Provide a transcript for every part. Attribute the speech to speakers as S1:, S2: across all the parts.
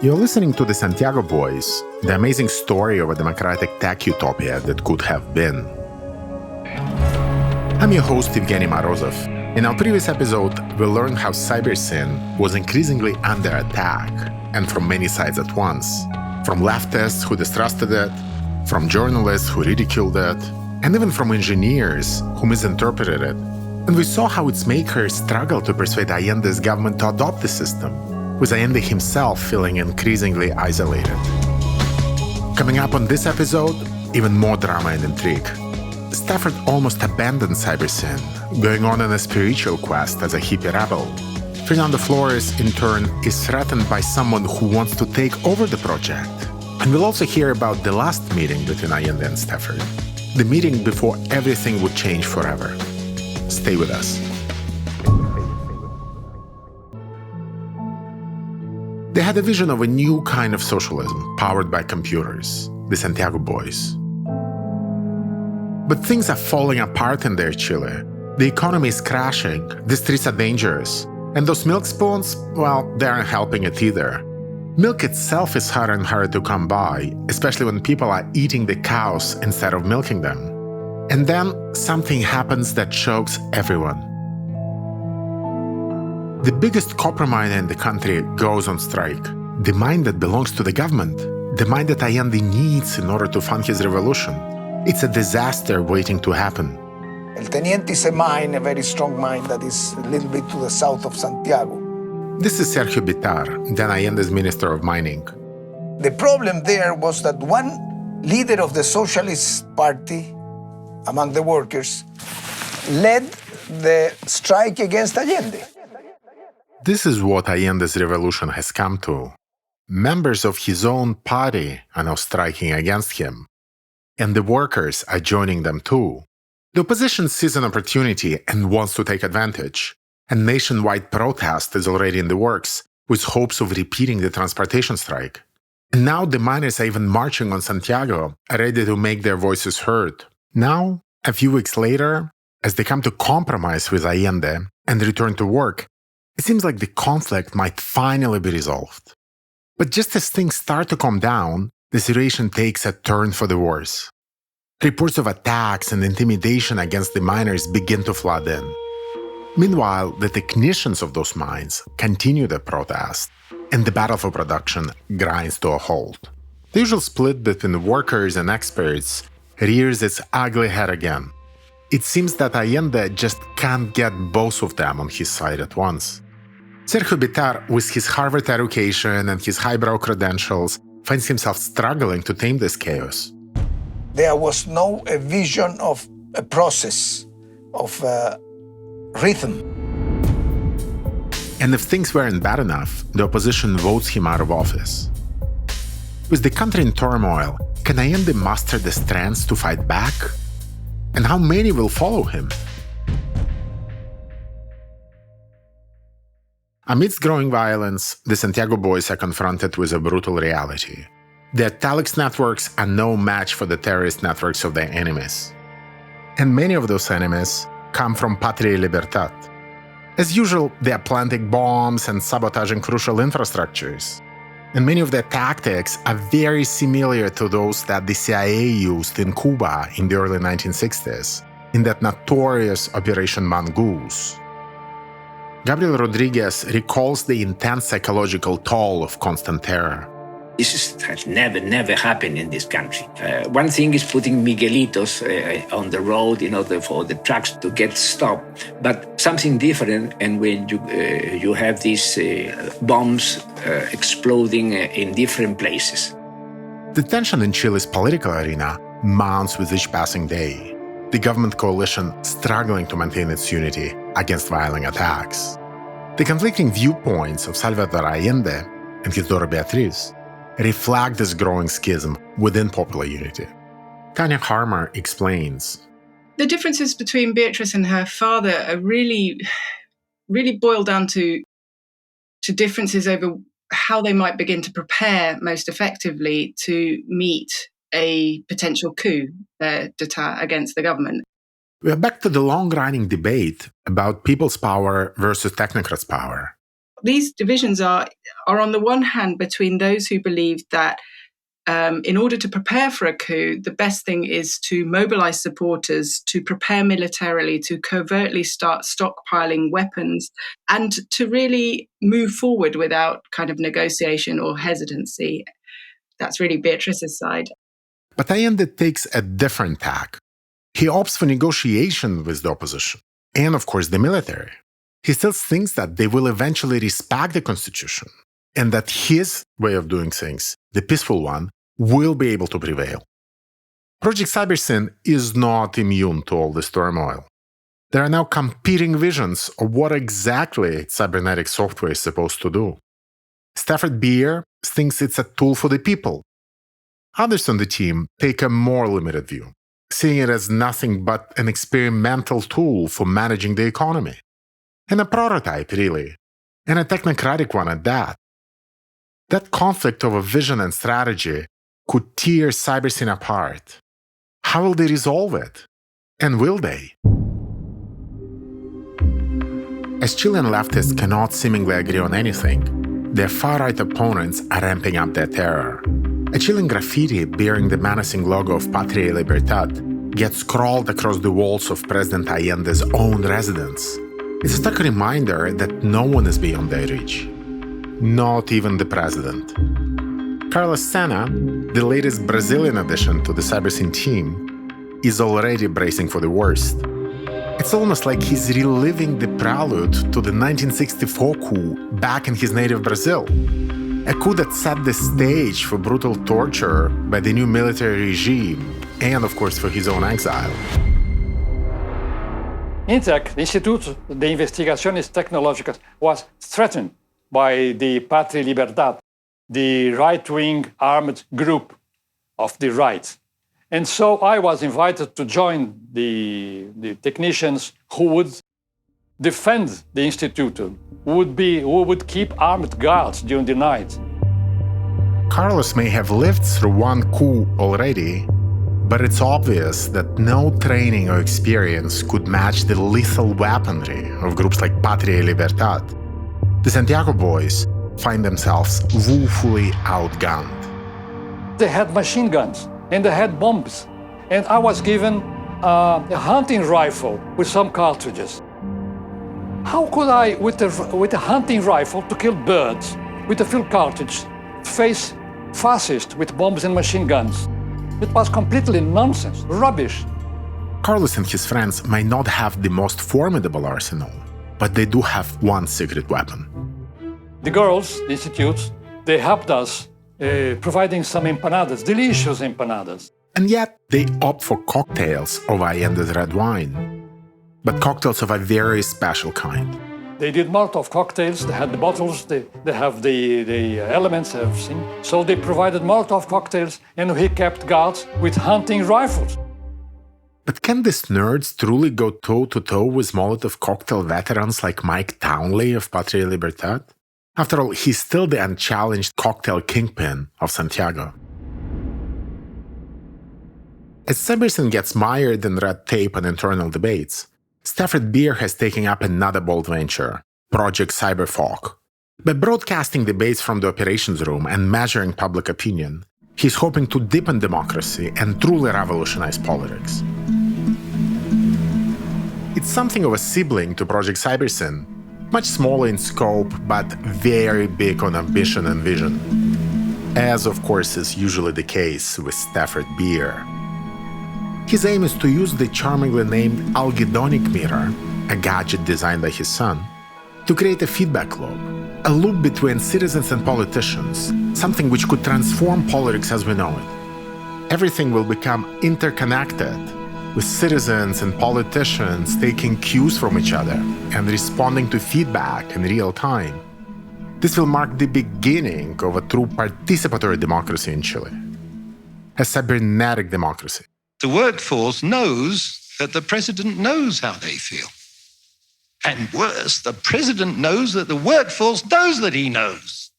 S1: You're listening to the Santiago Boys, the amazing story of a democratic tech utopia that could have been. I'm your host, Evgeny Morozov. In our previous episode, we learned how cybersyn was increasingly under attack, and from many sides at once. From leftists who distrusted it, from journalists who ridiculed it, and even from engineers who misinterpreted it. And we saw how its makers struggled to persuade Allende's government to adopt the system, with Allende himself feeling increasingly isolated. Coming up on this episode, even more drama and intrigue. Stafford almost abandoned cybersyn, going on a spiritual quest as a hippie rebel. Fernando in turn, is threatened by someone who wants to take over the project. And we'll also hear about the last meeting between Allende and Stafford, the meeting before everything would change forever. Stay with us. They had a vision of a new kind of socialism powered by computers, the Santiago Boys. But things are falling apart in their Chile. The economy is crashing, the streets are dangerous, and those milk spoons, well, they aren't helping it either. Milk itself is harder and harder to come by, especially when people are eating the cows instead of milking them. And then something happens that shocks everyone. The biggest copper miner in the country goes on strike. The mine that belongs to the government. The mine that Allende needs in order to fund his revolution. It's a disaster waiting to happen.
S2: El Teniente is a mine, a very strong mine that is a little bit to the south of Santiago.
S1: This is Sergio Bitar, then Allende's Minister of Mining.
S2: The problem there was that one leader of the Socialist Party, among the workers, led the strike against Allende.
S1: This is what Allende's revolution has come to. Members of his own party are now striking against him. And the workers are joining them too. The opposition sees an opportunity and wants to take advantage. A nationwide protest is already in the works, with hopes of repeating the transportation strike. And now the miners are even marching on Santiago, ready to make their voices heard. Now, a few weeks later, as they come to compromise with Allende and return to work, it seems like the conflict might finally be resolved. But just as things start to calm down, the situation takes a turn for the worse. Reports of attacks and intimidation against the miners begin to flood in. Meanwhile, the technicians of those mines continue their protest, and the battle for production grinds to a halt. The usual split between workers and experts rears its ugly head again. It seems that Allende just can't get both of them on his side at once. Sergio Bitar, with his Harvard education and his highbrow credentials, finds himself struggling to tame this chaos.
S2: There was no vision of a process, of rhythm.
S1: And if things weren't bad enough, the opposition votes him out of office. With the country in turmoil, can Allende muster the strength to fight back? And how many will follow him? Amidst growing violence, the Santiago Boys are confronted with a brutal reality. The Italics networks are no match for the terrorist networks of their enemies. And many of those enemies come from Patria y Libertad. As usual, they are planting bombs and sabotaging crucial infrastructures. And many of their tactics are very similar to those that the CIA used in Cuba in the early 1960s, in that notorious Operation Mongoose. Gabriel Rodriguez recalls the intense psychological toll of constant terror.
S3: Has never happened in this country. One thing is putting Miguelitos on the road in order for the trucks to get stopped, but something different. And when you have these bombs exploding in different places.
S1: The tension in Chile's political arena mounts with each passing day. The government coalition struggling to maintain its unity against violent attacks. The conflicting viewpoints of Salvador Allende and his daughter Beatriz reflect this growing schism within popular unity. Tanya Harmer explains.
S4: The differences between Beatrice and her father are really boiled down to differences over how they might begin to prepare most effectively to meet a potential coup d'etat against the government.
S1: We are back to the long-running debate about people's power versus technocrats' power.
S4: These divisions are on the one hand between those who believe that in order to prepare for a coup, the best thing is to mobilize supporters, to prepare militarily, to covertly start stockpiling weapons, and to really move forward without kind of negotiation or hesitancy. That's really Beatrice's side.
S1: But Allende takes a different tack. He opts for negotiation with the opposition, and of course the military. He still thinks that they will eventually respect the constitution, and that his way of doing things, the peaceful one, will be able to prevail. Project Cybersyn is not immune to all this turmoil. There are now competing visions of what exactly cybernetic software is supposed to do. Stafford thinks it's a tool for the people. Others on the team take a more limited view, seeing it as nothing but an experimental tool for managing the economy. And a prototype, really, and a technocratic one at that. That conflict over vision and strategy could tear Cybersyn apart. How will they resolve it? And will they? As Chilean leftists cannot seemingly agree on anything, their far-right opponents are ramping up their terror. A Chilean graffiti bearing the menacing logo of Patria y Libertad gets scrawled across the walls of President Allende's own residence. It's a stark reminder that no one is beyond their reach. Not even the president. Carlos Sena, the latest Brazilian addition to the Cybersyn team, is already bracing for the worst. It's almost like he's reliving the prelude to the 1964 coup back in his native Brazil. A coup that set the stage for brutal torture by the new military regime, and of course for his own exile.
S5: INTEC, the Instituto de Investigaciones Tecnológicas, was threatened by the Patria y Libertad, the right-wing armed group of the right. And so I was invited to join the technicians who would defend the Institute, who would keep armed guards during the night.
S1: Carlos may have lived through one coup already, but it's obvious that no training or experience could match the lethal weaponry of groups like Patria y Libertad. The Santiago Boys find themselves woefully outgunned.
S5: They had machine guns and they had bombs. And I was given a hunting rifle with some cartridges. How could I, with a hunting rifle to kill birds, with a field cartridge, face fascists with bombs and machine guns? It was completely nonsense, rubbish.
S1: Carlos and his friends might not have the most formidable arsenal, but they do have one secret weapon.
S5: The girls, the institutes, they helped us providing some empanadas, delicious empanadas.
S1: And yet, they opt for cocktails over Allende's red wine. But cocktails of a very special kind.
S5: They did Molotov cocktails, they had the bottles, they have the elements, everything. So they provided Molotov cocktails, and he kept guards with hunting rifles.
S1: But can these nerds truly go toe-to-toe with Molotov cocktail veterans like Mike Townley of Patria y Libertad? After all, he's still the unchallenged cocktail kingpin of Santiago. As Cybersyn gets mired in red tape and internal debates, Stafford has taken up another bold venture, Project Cyberfog. By broadcasting debates from the operations room and measuring public opinion, he's hoping to deepen democracy and truly revolutionize politics. It's something of a sibling to Project Cybersyn, much smaller in scope, but very big on ambition and vision. As, of course, is usually the case with Stafford. His aim is to use the charmingly named algedonic mirror, a gadget designed by his son, to create a feedback loop, a loop between citizens and politicians, something which could transform politics as we know it. Everything will become interconnected, with citizens and politicians taking cues from each other and responding to feedback in real time. This will mark the beginning of a true participatory democracy in Chile, a cybernetic democracy.
S6: The workforce knows that the president knows how they feel. And worse, the president knows that the workforce knows that he knows.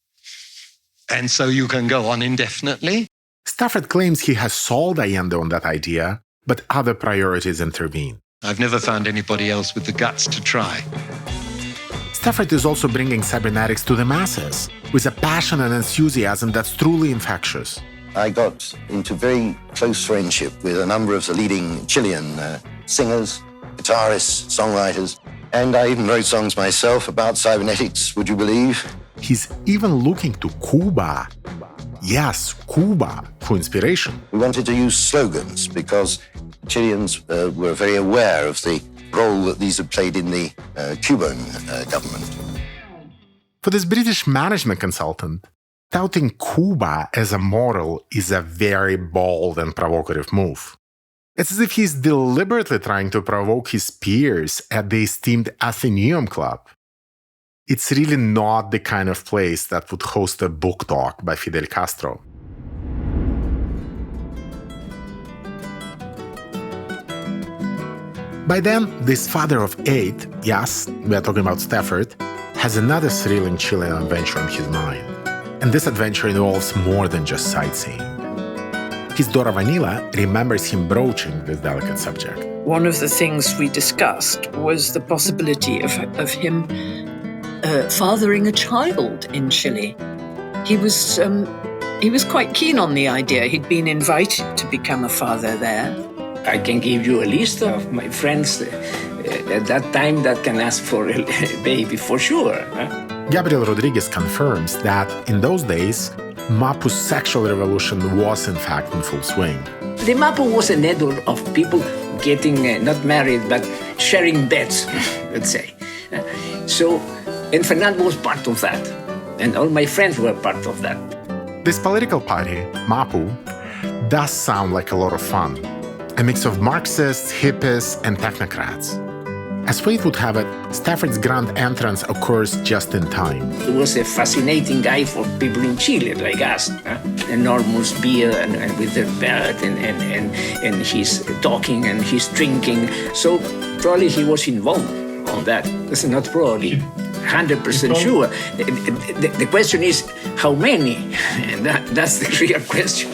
S6: And so you can go on indefinitely.
S1: Stafford claims he has sold Allende on that idea, but other priorities intervene.
S6: I've never found anybody else with the guts to try.
S1: Stafford is also bringing cybernetics to the masses with a passion and enthusiasm that's truly infectious.
S7: I got into very close friendship with a number of the leading Chilean singers, guitarists, songwriters, and I even wrote songs myself about cybernetics, would you believe?
S1: He's even looking to Cuba. Yes, Cuba, for inspiration.
S7: We wanted to use slogans because Chileans were very aware of the role that these had played in the Cuban government.
S1: For this British management consultant, touting Cuba as a model is a very bold and provocative move. It's as if he's deliberately trying to provoke his peers at the esteemed Athenaeum Club. It's really not the kind of place that would host a book talk by Fidel Castro. By then, this father of 8, yes, we are talking about Stafford, has another thrilling Chilean adventure on his mind. And this adventure involves more than just sightseeing. His daughter Vanilla remembers him broaching this delicate subject.
S8: One of the things we discussed was the possibility of him fathering a child in Chile. He was quite keen on the idea. He'd been invited to become a father there.
S3: I can give you a list of my friends at that time that can ask for a baby for sure.
S1: Gabriel Rodriguez confirms that in those days, Mapu's sexual revolution was in fact in full swing.
S3: The Mapu was a network of people getting not married but sharing beds, let's say. And Fernando was part of that, and all my friends were part of that.
S1: This political party, Mapu, does sound like a lot of fun. A mix of Marxists, hippies, and technocrats. As fate would have it, Stafford's grand entrance occurs just in time.
S3: He was a fascinating guy for people in Chile, like us. Enormous beard and with their beard, and he's talking and he's drinking. So probably he was involved on that. That's not probably 100% sure. The question is, how many? And that's the real question.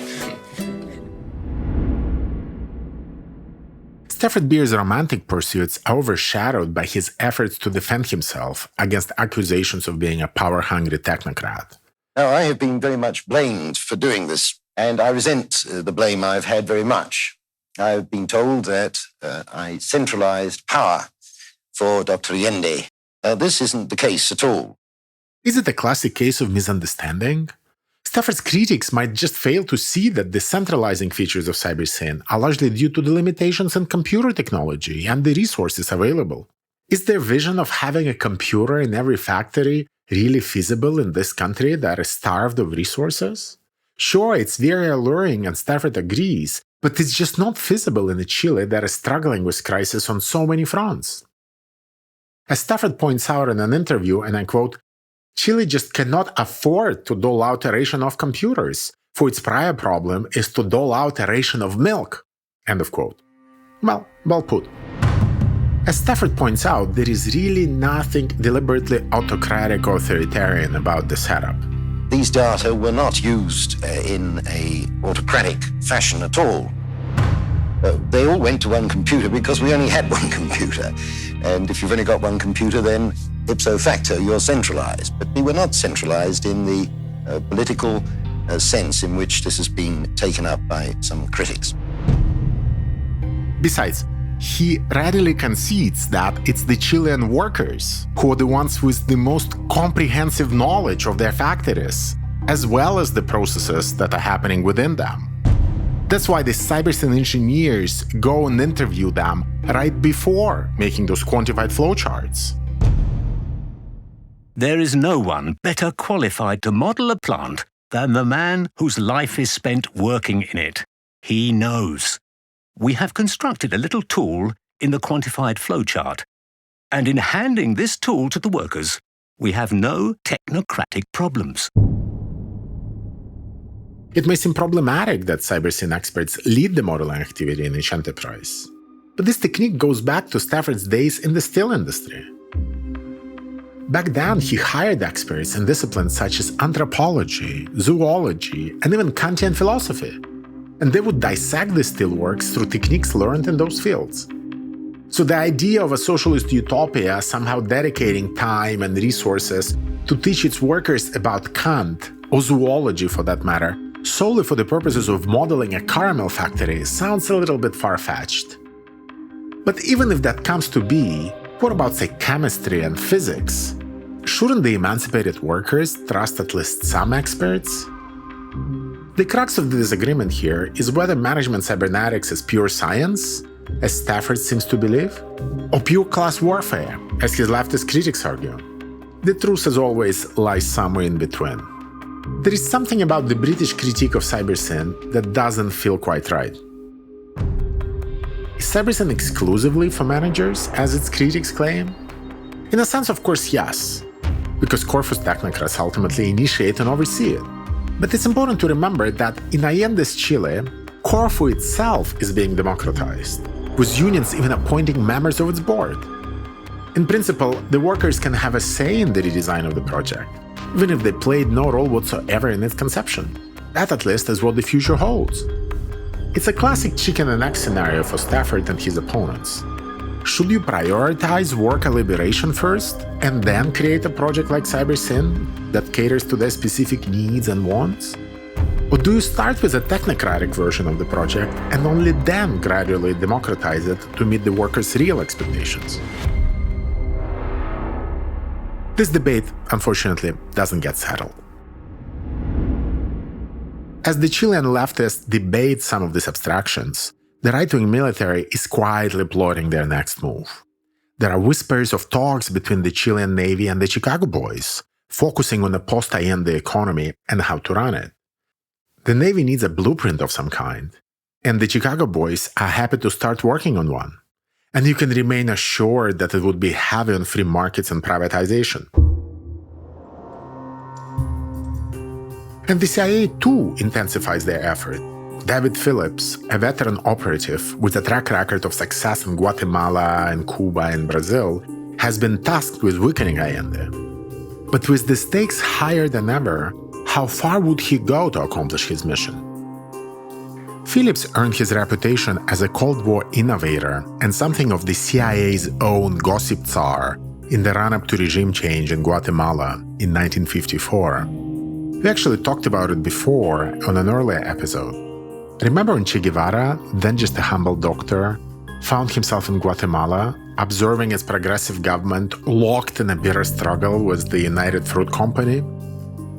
S1: Stafford Beer's romantic pursuits are overshadowed by his efforts to defend himself against accusations of being a power-hungry technocrat.
S7: Now, I have been very much blamed for doing this, and I resent the blame I've had very much. I've been told that I centralized power for Dr. Allende. This isn't the case at all.
S1: Is it a classic case of misunderstanding? Stafford's critics might just fail to see that the centralizing features of cybersyn are largely due to the limitations in computer technology and the resources available. Is their vision of having a computer in every factory really feasible in this country that is starved of resources? Sure, it's very alluring and Stafford agrees, but it's just not feasible in a Chile that is struggling with crisis on so many fronts. As Stafford points out in an interview, and I quote, Chile just cannot afford to dole out a ration of computers, for its prior problem is to dole out a ration of milk. End of quote. Well put. As Stafford points out, there is really nothing deliberately autocratic or authoritarian about the setup.
S7: These data were not used in an autocratic fashion at all. They all went to one computer because we only had one computer. And if you've only got one computer, then ipso facto, you're centralized. But we were not centralized in the political sense in which this has been taken up by some critics.
S1: Besides, he readily concedes that it's the Chilean workers who are the ones with the most comprehensive knowledge of their factories, as well as the processes that are happening within them. That's why the cybersyn engineers go and interview them right before making those quantified flowcharts.
S9: There is no one better qualified to model a plant than the man whose life is spent working in it. He knows. We have constructed a little tool in the quantified flowchart, and in handing this tool to the workers, we have no technocratic problems.
S1: It may seem problematic that cybersyn experts lead the modeling activity in each enterprise, but this technique goes back to Stafford's days in the steel industry. Back then, he hired experts in disciplines such as anthropology, zoology, and even Kantian philosophy, and they would dissect the steelworks through techniques learned in those fields. So the idea of a socialist utopia somehow dedicating time and resources to teach its workers about Kant, or zoology for that matter, solely for the purposes of modeling a caramel factory sounds a little bit far-fetched. But even if that comes to be, what about, say, chemistry and physics? Shouldn't the emancipated workers trust at least some experts? The crux of the disagreement here is whether management cybernetics is pure science, as Stafford seems to believe, or pure class warfare, as his leftist critics argue. The truth, as always, lies somewhere in between. There is something about the British critique of cybersyn that doesn't feel quite right. Is cybersyn exclusively for managers, as its critics claim? In a sense, of course, yes, because Corfus technocrats ultimately initiate and oversee it. But it's important to remember that in Allende's Chile, Corfu itself is being democratized, with unions even appointing members of its board. In principle, the workers can have a say in the redesign of the project, even if they played no role whatsoever in its conception. That, at least, is what the future holds. It's a classic chicken and egg scenario for Stafford and his opponents. Should you prioritize worker liberation first, and then create a project like cybersyn that caters to their specific needs and wants? Or do you start with a technocratic version of the project and only then gradually democratize it to meet the workers' real expectations? This debate, unfortunately, doesn't get settled. As the Chilean leftists debate some of these abstractions, the right-wing military is quietly plotting their next move. There are whispers of talks between the Chilean Navy and the Chicago Boys, focusing on the post-Allende economy and how to run it. The Navy needs a blueprint of some kind, and the Chicago Boys are happy to start working on one. And you can remain assured that it would be heavy on free markets and privatization. And the CIA too intensifies their effort. David Phillips, a veteran operative with a track record of success in Guatemala and Cuba and Brazil, has been tasked with weakening Allende. But with the stakes higher than ever, how far would he go to accomplish his mission? Phillips earned his reputation as a Cold War innovator and something of the CIA's own gossip czar in the run-up to regime change in Guatemala in 1954. We actually talked about it before on an earlier episode. Remember when Che Guevara, then just a humble doctor, found himself in Guatemala, observing its progressive government locked in a bitter struggle with the United Fruit Company?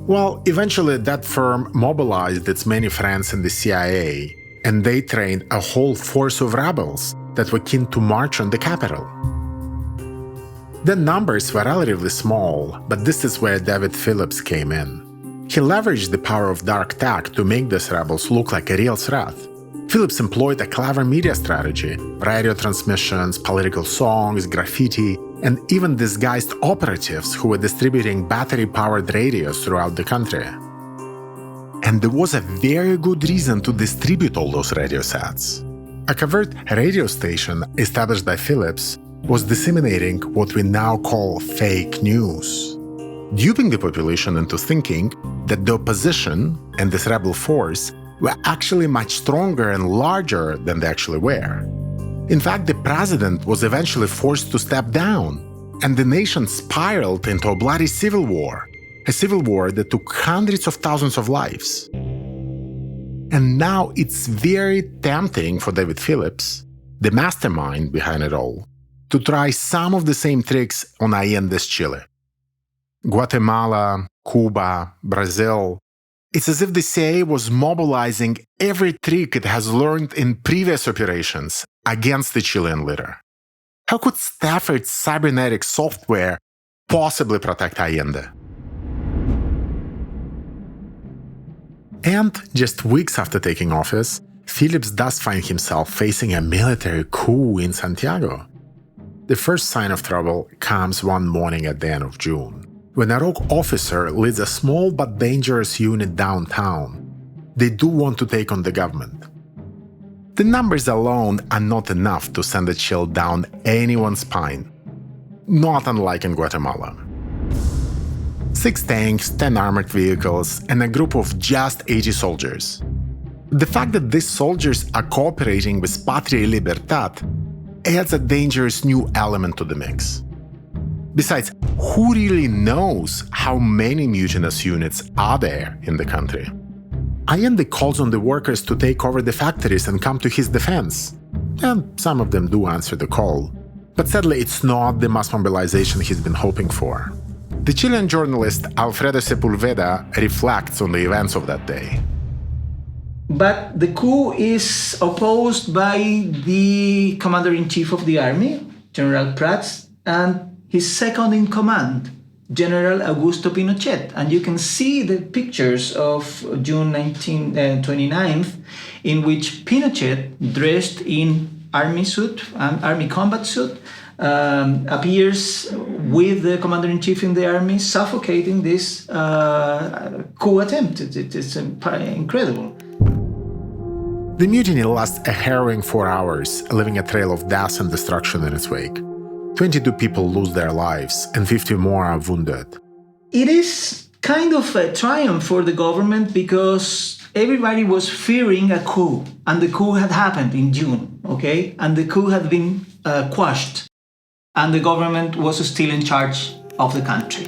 S1: Well, eventually that firm mobilized its many friends in the CIA, and they trained a whole force of rebels that were keen to march on the capital. The numbers were relatively small, but this is where David Phillips came in. He leveraged the power of dark tech to make these rebels look like a real threat. Phillips employed a clever media strategy: radio transmissions, political songs, graffiti, and even disguised operatives who were distributing battery-powered radios throughout the country. And there was a very good reason to distribute all those radio sets. A covert radio station established by Phillips was disseminating what we now call fake news, duping the population into thinking that the opposition and this rebel force were actually much stronger and larger than they actually were. In fact, the president was eventually forced to step down, and the nation spiraled into a bloody civil war, a civil war that took hundreds of thousands of lives. And now it's very tempting for David Phillips, the mastermind behind it all, to try some of the same tricks on Allende's Chile. Guatemala, Cuba, Brazil. It's as if the CIA was mobilizing every trick it has learned in previous operations against the Chilean leader. How could Stafford's cybernetic software possibly protect Allende? And just weeks after taking office, Phillips does find himself facing a military coup in Santiago. The first sign of trouble comes one morning at the end of June, when a rogue officer leads a small but dangerous unit downtown. They do want to take on the government. The numbers alone are not enough to send a chill down anyone's spine, not unlike in Guatemala. 6 tanks, 10 armored vehicles, and a group of just 80 soldiers. The fact that these soldiers are cooperating with Patria y Libertad, adds a dangerous new element to the mix. Besides, who really knows how many mutinous units are there in the country? Allende calls on the workers to take over the factories and come to his defense. And some of them do answer the call. But sadly, it's not the mass mobilization he's been hoping for. The Chilean journalist Alfredo Sepulveda reflects on the events of that day.
S10: But the coup is opposed by the commander-in-chief of the army, General Prats, and his second-in-command, General Augusto Pinochet. And you can see the pictures of June 29th, in which Pinochet, dressed in army combat suit, appears with the commander-in-chief in the army, suffocating this coup attempt. It's incredible.
S1: The mutiny lasts a harrowing 4 hours, leaving a trail of death and destruction in its wake. 22 people lose their lives, and 50 more are wounded.
S10: It is kind of a triumph for the government because everybody was fearing a coup, and the coup had happened in June, okay? And the coup had been quashed, and the government was still in charge of the country.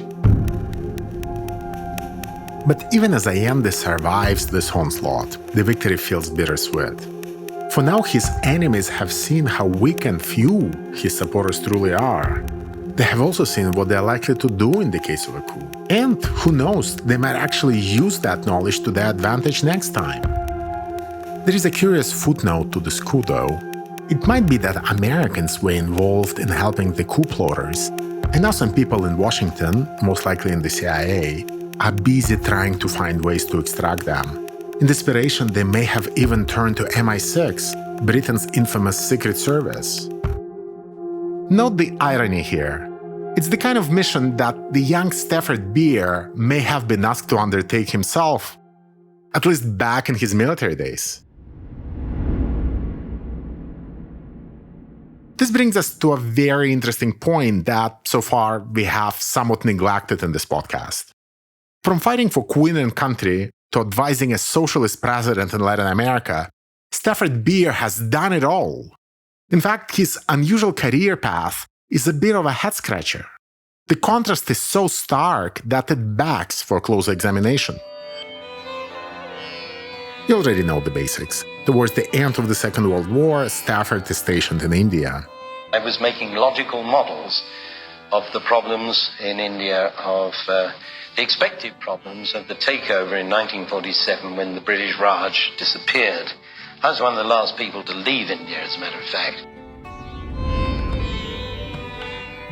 S1: But even as Allende survives this onslaught, the victory feels bittersweet. For now, his enemies have seen how weak and few his supporters truly are. They have also seen what they're likely to do in the case of a coup. And who knows, they might actually use that knowledge to their advantage next time. There is a curious footnote to this coup, though. It might be that Americans were involved in helping the coup plotters, and now some people in Washington, most likely in the CIA, are busy trying to find ways to extract them. In desperation, they may have even turned to MI6, Britain's infamous secret service. Note the irony here. It's the kind of mission that the young Stafford Beer may have been asked to undertake himself, at least back in his military days. This brings us to a very interesting point that, so far, we have somewhat neglected in this podcast. From fighting for Queen and country to advising a socialist president in Latin America, Stafford Beer has done it all. In fact, his unusual career path is a bit of a head-scratcher. The contrast is so stark that it begs for closer examination. You already know the basics. Towards the end of the Second World War, Stafford is stationed in India.
S7: I was making logical models of the problems in India, of the expected problems of the takeover in 1947 when the British Raj disappeared. I was one of the last people to leave India, as a matter of fact.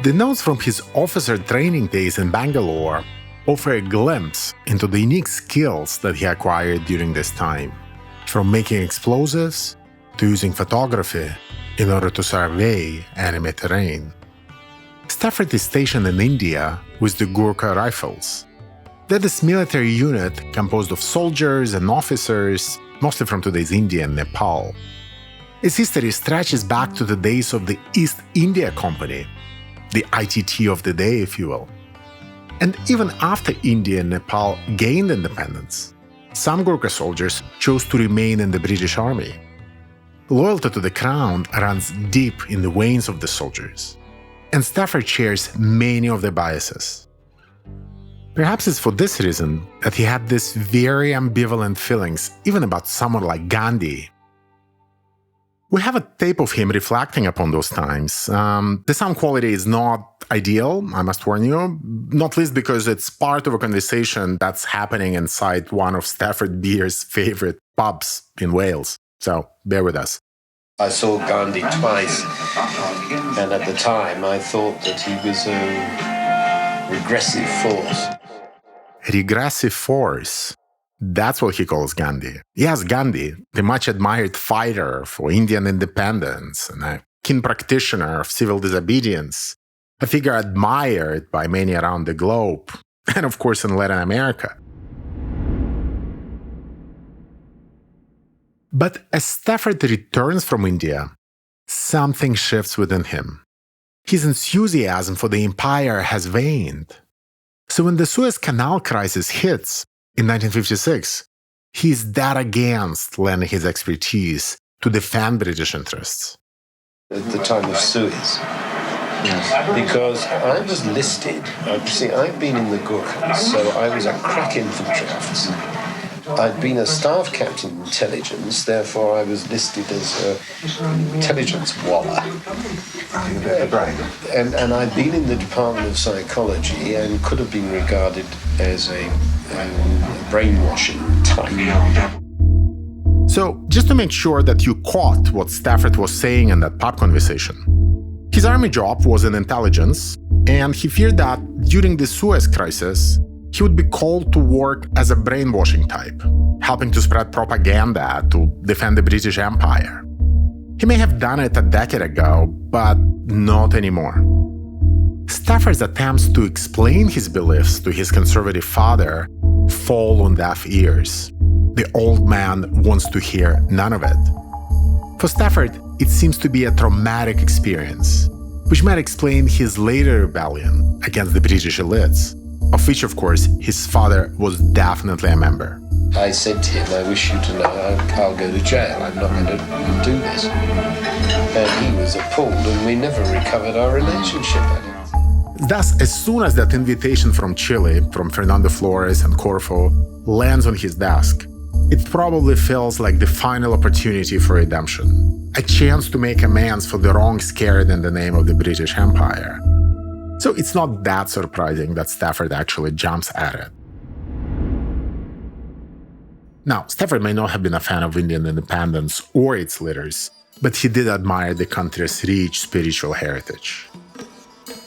S1: The notes from his officer training days in Bangalore offer a glimpse into the unique skills that he acquired during this time, from making explosives to using photography in order to survey enemy terrain. Stafford is stationed in India with the Gurkha Rifles. They're this military unit composed of soldiers and officers, mostly from today's India and Nepal. Its history stretches back to the days of the East India Company, the ITT of the day, if you will. And even after India and Nepal gained independence, some Gurkha soldiers chose to remain in the British Army. Loyalty to the crown runs deep in the veins of the soldiers, and Stafford shares many of their biases. Perhaps it's for this reason that he had these very ambivalent feelings even about someone like Gandhi. We have a tape of him reflecting upon those times. The sound quality is not ideal, I must warn you, not least because it's part of a conversation that's happening inside one of Stafford Beer's favorite pubs in Wales. So bear with us.
S11: I saw Gandhi twice, and at the time I thought that he was a regressive force.
S1: Regressive force. That's what he calls Gandhi. Yes, Gandhi, the much admired fighter for Indian independence and a keen practitioner of civil disobedience, a figure admired by many around the globe, and of course in Latin America. But as Stafford returns from India, something shifts within him. His enthusiasm for the empire has waned. So when the Suez Canal crisis hits in 1956, he's dead against lending his expertise to defend British interests.
S11: at the time of Suez. Because I was listed, see, I've been in the Gurkhas, so I was a crack infantry officer. I'd been a staff captain in intelligence, therefore I was listed as an intelligence walla. And I'd been in the Department of Psychology and could have been regarded as a brainwashing type.
S1: So, just to make sure that you caught what Stafford was saying in that pub conversation, his army job was in intelligence, and he feared that during the Suez crisis, he would be called to work as a brainwashing type, helping to spread propaganda to defend the British Empire. He may have done it a decade ago, but not anymore. Stafford's attempts to explain his beliefs to his conservative father fall on deaf ears. The old man wants to hear none of it. For Stafford, it seems to be a traumatic experience, which might explain his later rebellion against the British elites, of which, of course, his father was definitely a member.
S11: I said to him, I wish you to know I'll go to jail. I'm not going to do this. And he was appalled, and we never recovered our relationship.
S1: Thus, as soon as that invitation from Chile, from Fernando Flores and Corfu, lands on his desk, it probably feels like the final opportunity for redemption, a chance to make amends for the wrongs carried in the name of the British Empire. So it's not that surprising that Stafford actually jumps at it. Now, Stafford may not have been a fan of Indian independence or its leaders, but he did admire the country's rich spiritual heritage.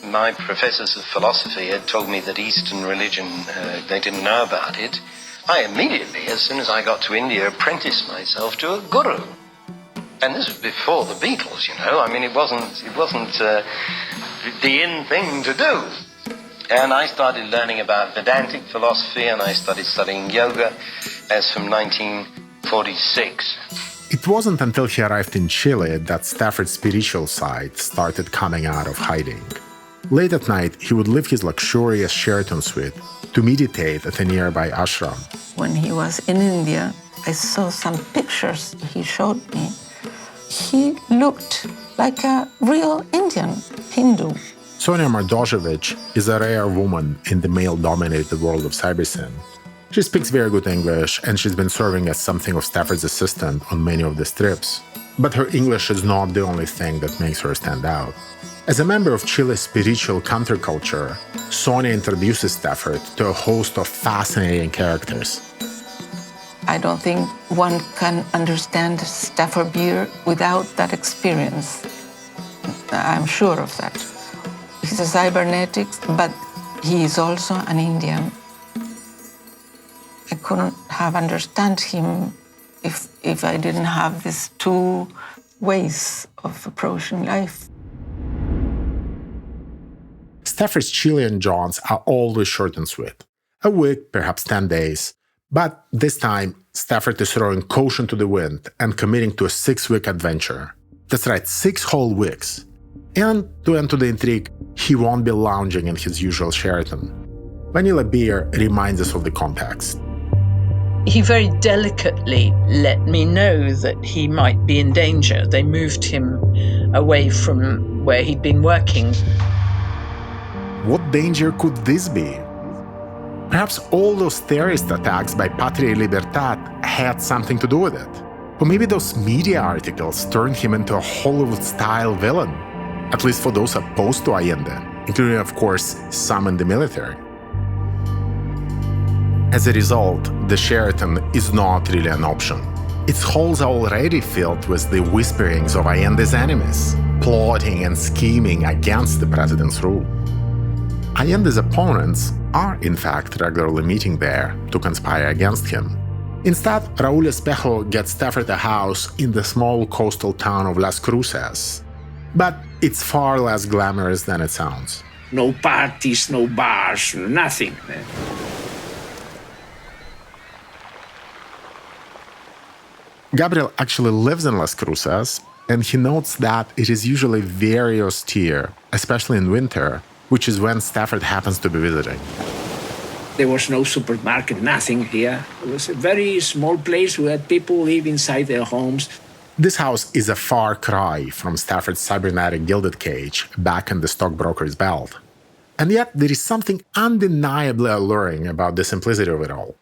S7: My professors of philosophy had told me that Eastern religion, they didn't know about it. I immediately, as soon as I got to India, apprenticed myself to a guru. And this was before the Beatles, you know. I mean, it wasn't the in thing to do. And I started learning about Vedantic philosophy, and I started studying yoga as from 1946.
S1: It wasn't until he arrived in Chile that Stafford's spiritual side started coming out of hiding. Late at night, he would leave his luxurious Sheraton suite to meditate at a nearby ashram.
S12: When he was in India, I saw some pictures he showed me. He looked like a real Indian Hindu.
S1: Sonia Mardoshevich is a rare woman in the male-dominated world of cybersyn. She speaks very good English, and she's been serving as something of Stafford's assistant on many of the strips. But her English is not the only thing that makes her stand out. As a member of Chile's spiritual counterculture, Sonia introduces Stafford to a host of fascinating characters.
S12: I don't think one can understand Stafford Beer without that experience. I'm sure of that. He's a cybernetics, but he is also an Indian. I couldn't have understood him if I didn't have these two ways of approaching life.
S1: Stafford's Chilean jaunts are always short and sweet. A week, perhaps 10 days. But this time, Stafford is throwing caution to the wind and committing to a 6-week adventure. That's right, 6 whole weeks. And to add to the intrigue, he won't be lounging in his usual Sheraton. Vanilla Beer reminds us of the context.
S8: He very delicately let me know that he might be in danger. They moved him away from where he'd been working.
S1: What danger could this be? Perhaps all those terrorist attacks by Patria y Libertad had something to do with it. Or maybe those media articles turned him into a Hollywood-style villain, at least for those opposed to Allende, including, of course, some in the military. As a result, the Sheraton is not really an option. Its halls are already filled with the whisperings of Allende's enemies, plotting and scheming against the president's rule. Allende's opponents are, in fact, regularly meeting there to conspire against him. Instead, Raúl Espejo gets Stafford a house in the small coastal town of Las Cruces. But it's far less glamorous than it sounds.
S3: No parties, no bars, nothing.
S1: Gabriel actually lives in Las Cruces, and he notes that it is usually very austere, especially in winter, which is when Stafford happens to be visiting.
S3: There was no supermarket, nothing here. It was a very small place where people live inside their homes.
S1: This house is a far cry from Stafford's cybernetic gilded cage back in the stockbroker's belt. And yet, there is something undeniably alluring about the simplicity of it all.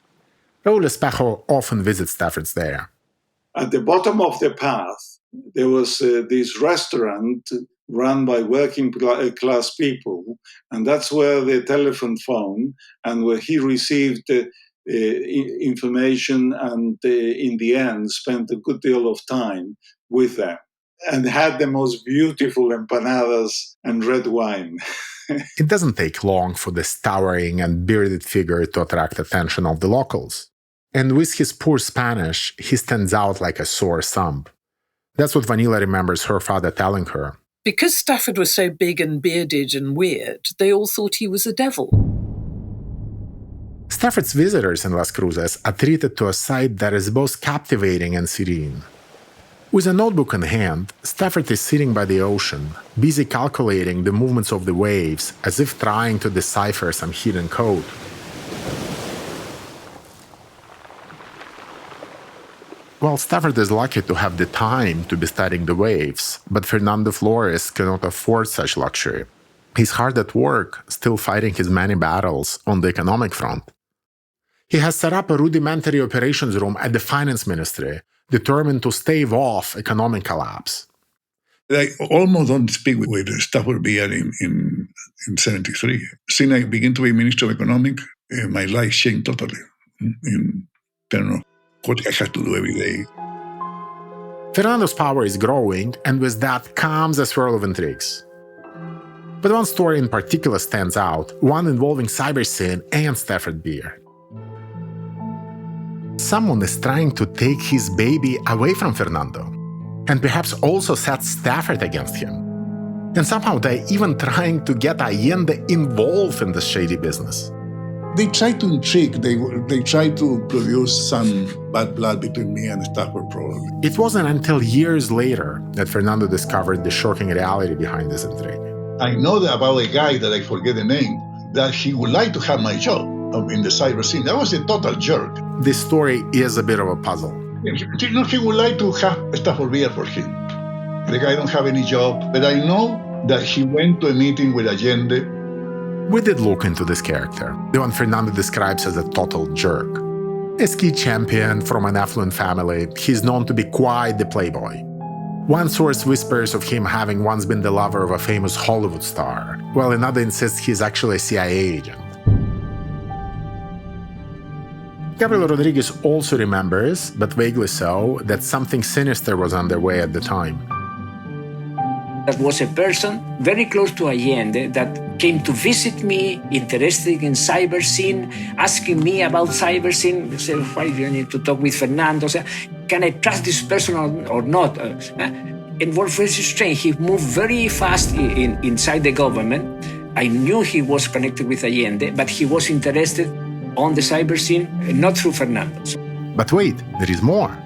S1: Raul Espejo often visits Stafford's there.
S13: At the bottom of the path, there was this restaurant run by working class people, and that's where the telephone phone and where he received information and in the end spent a good deal of time with them and had the most beautiful empanadas and red wine.
S1: It doesn't take long for this towering and bearded figure to attract attention of the locals. And with his poor Spanish, he stands out like a sore thumb. That's what Vanilla remembers her father telling her.
S8: Because Stafford was so big and bearded and weird, they all thought he was a devil.
S1: Stafford's visitors in Las Cruces are treated to a sight that is both captivating and serene. With a notebook in hand, Stafford is sitting by the ocean, busy calculating the movements of the waves as if trying to decipher some hidden code. Well, Stafford is lucky to have the time to be studying the waves, but Fernando Flores cannot afford such luxury. He's hard at work, still fighting his many battles on the economic front. He has set up a rudimentary operations room at the finance ministry, determined to stave off economic collapse.
S14: I almost don't speak with Stafford Beer in 73. Since I began to be Minister of Economics, my life changed totally in terms of what I have to do every day.
S1: Fernando's power is growing, and with that comes a swirl of intrigues. But one story in particular stands out, one involving CyberSyn and Stafford Beer. Someone is trying to take his baby away from Fernando, and perhaps also set Stafford against him. And somehow they're even trying to get Allende involved in this shady business.
S14: They try to intrigue, they try to produce some bad blood between me and Stafford, probably.
S1: It wasn't until years later that Fernando discovered the shocking reality behind this intrigue.
S14: I know about a guy that I forget the name, that he would like to have my job in the cyber scene. That was a total jerk.
S1: This story is a bit of a puzzle.
S14: He would like to have Stafford Beer for him. The guy don't have any job, but I know that he went to a meeting with Allende.
S1: We did look into this character, the one Fernando describes as a total jerk. A ski champion from an affluent family, he's known to be quite the playboy. One source whispers of him having once been the lover of a famous Hollywood star, while another insists he's actually a CIA agent. Gabriel Rodriguez also remembers, but vaguely so, that something sinister was underway at the time.
S3: There was a person very close to Allende that came to visit me, interested in cyber scene, asking me about cyber scene. He said, why do you need to talk with Fernando? I said, can I trust this person or not? It was very strange. He moved very fast inside the government. I knew he was connected with Allende, but he was interested on the cyber scene, not through Fernando.
S1: But wait, there is more.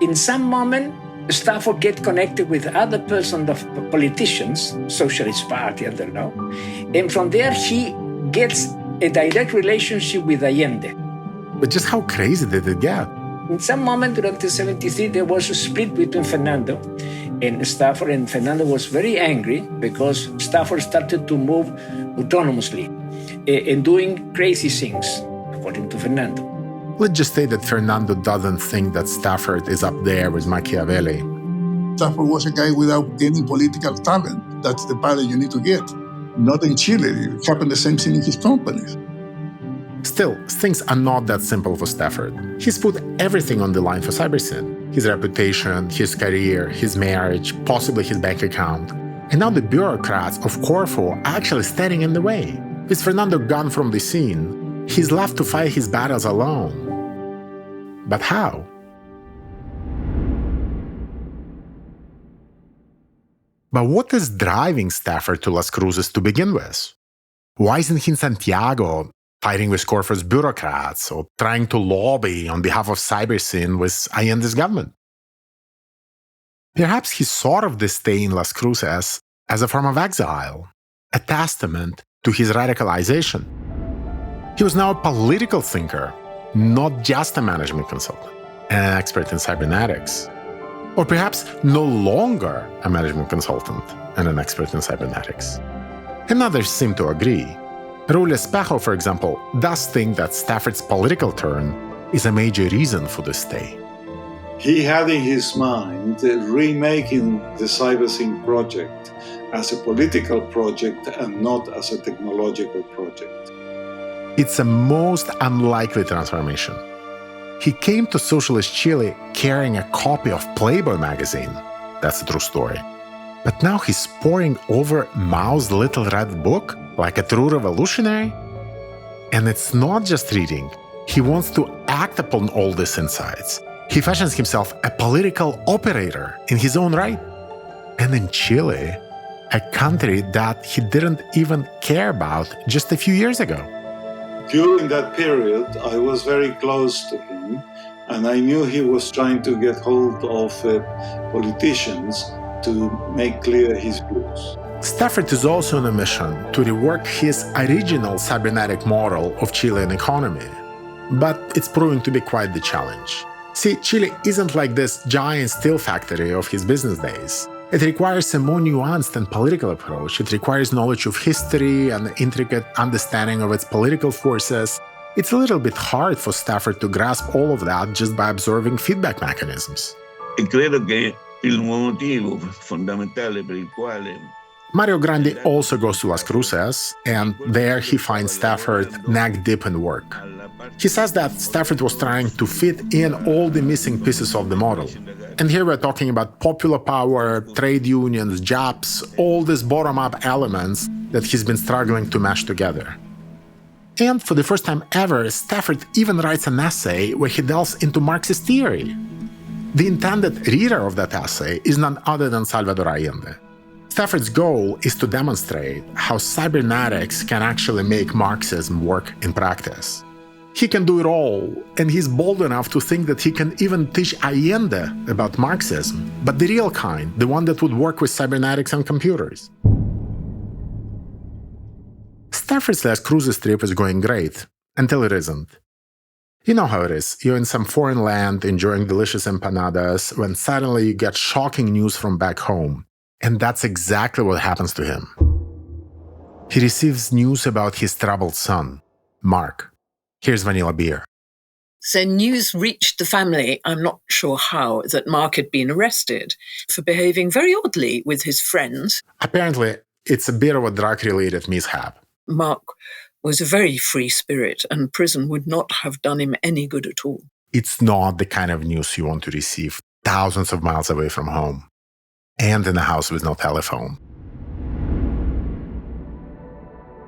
S3: In some moment, Stafford get connected with other persons of politicians, Socialist Party, I don't know. And from there, he gets a direct relationship with Allende.
S1: But just how crazy did it get?
S3: In some moment during the 73, there was a split between Fernando and Stafford, and Fernando was very angry because Stafford started to move autonomously and doing crazy things, according to Fernando.
S1: Let's just say that Fernando doesn't think that Stafford is up there with Machiavelli.
S14: Stafford was a guy without any political talent. That's the pilot you need to get. Not in Chile. It happened the same thing in his companies.
S1: Still, things are not that simple for Stafford. He's put everything on the line for CyberSyn. His reputation, his career, his marriage, possibly his bank account. And now the bureaucrats of Corfu are actually standing in the way. With Fernando gone from the scene, he's left to fight his battles alone. But how? But what is driving Stafford to Las Cruces to begin with? Why isn't he in Santiago, fighting with Corfu's bureaucrats or trying to lobby on behalf of CyberSyn with Allende's government? Perhaps he thought of this stay in Las Cruces as a form of exile, a testament to his radicalization. He was now a political thinker, not just a management consultant, an expert in cybernetics. Or perhaps no longer a management consultant and an expert in cybernetics. And others seem to agree. Raúl Espejo, for example, does think that Stafford's political turn is a major reason for this stay.
S13: He had in his mind remaking the CyberSync project as a political project and not as a technological project.
S1: It's a most unlikely transformation. He came to socialist Chile carrying a copy of Playboy magazine. That's a true story. But now he's poring over Mao's little red book like a true revolutionary? And it's not just reading. He wants to act upon all these insights. He fashions himself a political operator in his own right. And in Chile, a country that he didn't even care about just a few years ago.
S13: During that period, I was very close to him, and I knew he was trying to get hold of politicians to make clear his views.
S1: Stafford is also on a mission to rework his original cybernetic model of Chilean economy. But it's proving to be quite the challenge. See, Chile isn't like this giant steel factory of his business days. It requires a more nuanced and political approach. It requires knowledge of history and intricate understanding of its political forces. It's a little bit hard for Stafford to grasp all of that just by observing feedback mechanisms. Mario Grandi also goes to Las Cruces, and there he finds Stafford neck deep in work. He says that Stafford was trying to fit in all the missing pieces of the model. And here we're talking about popular power, trade unions, jobs, all these bottom-up elements that he's been struggling to mash together. And for the first time ever, Stafford even writes an essay where he delves into Marxist theory. The intended reader of that essay is none other than Salvador Allende. Stafford's goal is to demonstrate how cybernetics can actually make Marxism work in practice. He can do it all, and he's bold enough to think that he can even teach Allende about Marxism, but the real kind, the one that would work with cybernetics and computers. Stafford's Las Cruces trip is going great, until it isn't. You know how it is. You're in some foreign land enjoying delicious empanadas when suddenly you get shocking news from back home. And that's exactly what happens to him. He receives news about his troubled son, Mark. Here's vanilla beer.
S8: So news reached the family, I'm not sure how, that Mark had been arrested for behaving very oddly with his friends.
S1: Apparently, it's a bit of a drug-related mishap.
S8: Mark was a very free spirit, and prison would not have done him any good at all.
S1: It's not the kind of news you want to receive thousands of miles away from home, and in a house with no telephone.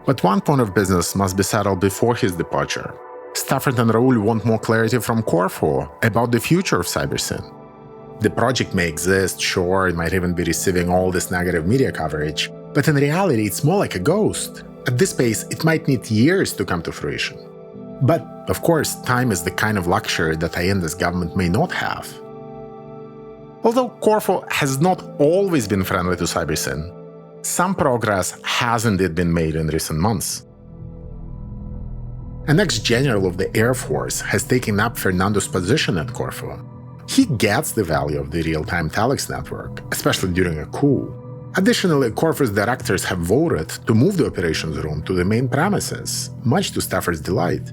S1: But one point of business must be settled before his departure. Stafford and Raúl want more clarity from Corfo about the future of CyberSyn. The project may exist, sure, it might even be receiving all this negative media coverage, but in reality it's more like a ghost. At this pace, it might need years to come to fruition. But, of course, time is the kind of luxury that Allende's government may not have. Although Corfo has not always been friendly to CyberSyn, some progress has indeed been made in recent months. An ex-general of the Air Force has taken up Fernando's position at Corfo. He gets the value of the real-time telex network, especially during a coup. Additionally, Corfo's directors have voted to move the operations room to the main premises, much to Stafford's delight.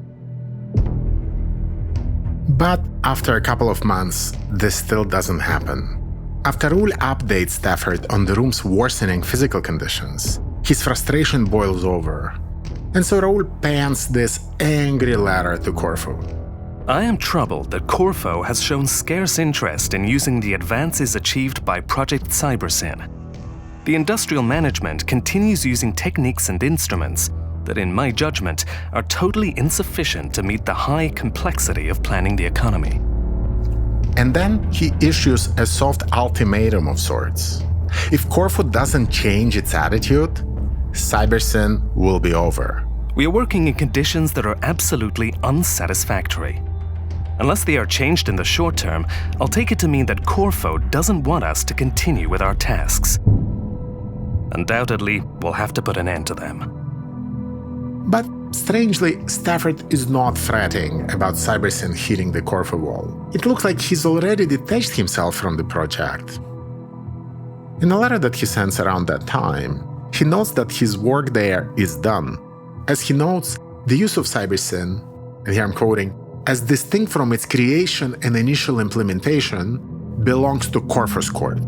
S1: But after a couple of months, this still doesn't happen. After Raúl updates Stafford on the room's worsening physical conditions, his frustration boils over. And so Raúl pens this angry letter to Corfo.
S15: I am troubled that Corfo has shown scarce interest in using the advances achieved by Project CyberSyn. The industrial management continues using techniques and instruments that, in my judgment, are totally insufficient to meet the high complexity of planning the economy.
S1: And then he issues a soft ultimatum of sorts. If Corfo doesn't change its attitude, CyberSyn will be over.
S15: We are working in conditions that are absolutely unsatisfactory. Unless they are changed in the short term, I'll take it to mean that Corfo doesn't want us to continue with our tasks. Undoubtedly, we'll have to put an end to them.
S1: But Strangely, Stafford is not fretting about CyberSyn hitting the Corfu wall. It looks like he's already detached himself from the project. In a letter that he sends around that time, he notes that his work there is done. As he notes, the use of CyberSyn, and here I'm quoting, as distinct from its creation and initial implementation, belongs to Corfu's court.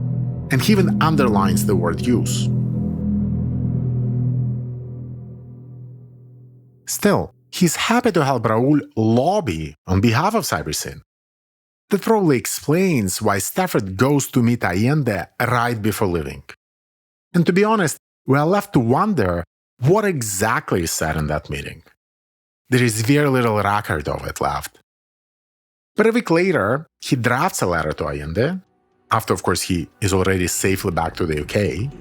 S1: And he even underlines the word use. Still, he's happy to help Raul lobby on behalf of CyberSyn. That probably explains why Stafford goes to meet Allende right before leaving. And to be honest, we are left to wonder what exactly is said in that meeting. There is very little record of it left. But a week later, he drafts a letter to Allende, after of course he is already safely back to the UK,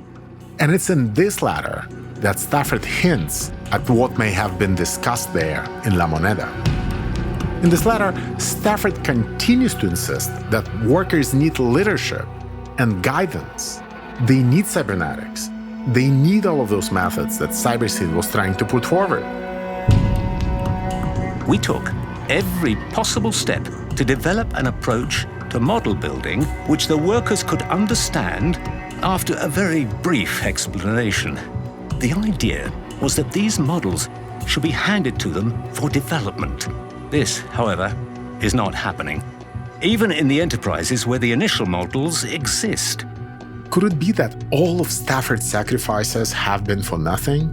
S1: and it's in this letter that Stafford hints at what may have been discussed there in La Moneda. In this letter, Stafford continues to insist that workers need leadership and guidance. They need cybernetics. They need all of those methods that CyberSyn was trying to put forward.
S9: We took every possible step to develop an approach to model building which the workers could understand after a very brief explanation. The idea was that these models should be handed to them for development. This, however, is not happening, even in the enterprises where the initial models exist.
S1: Could it be that all of Stafford's sacrifices have been for nothing?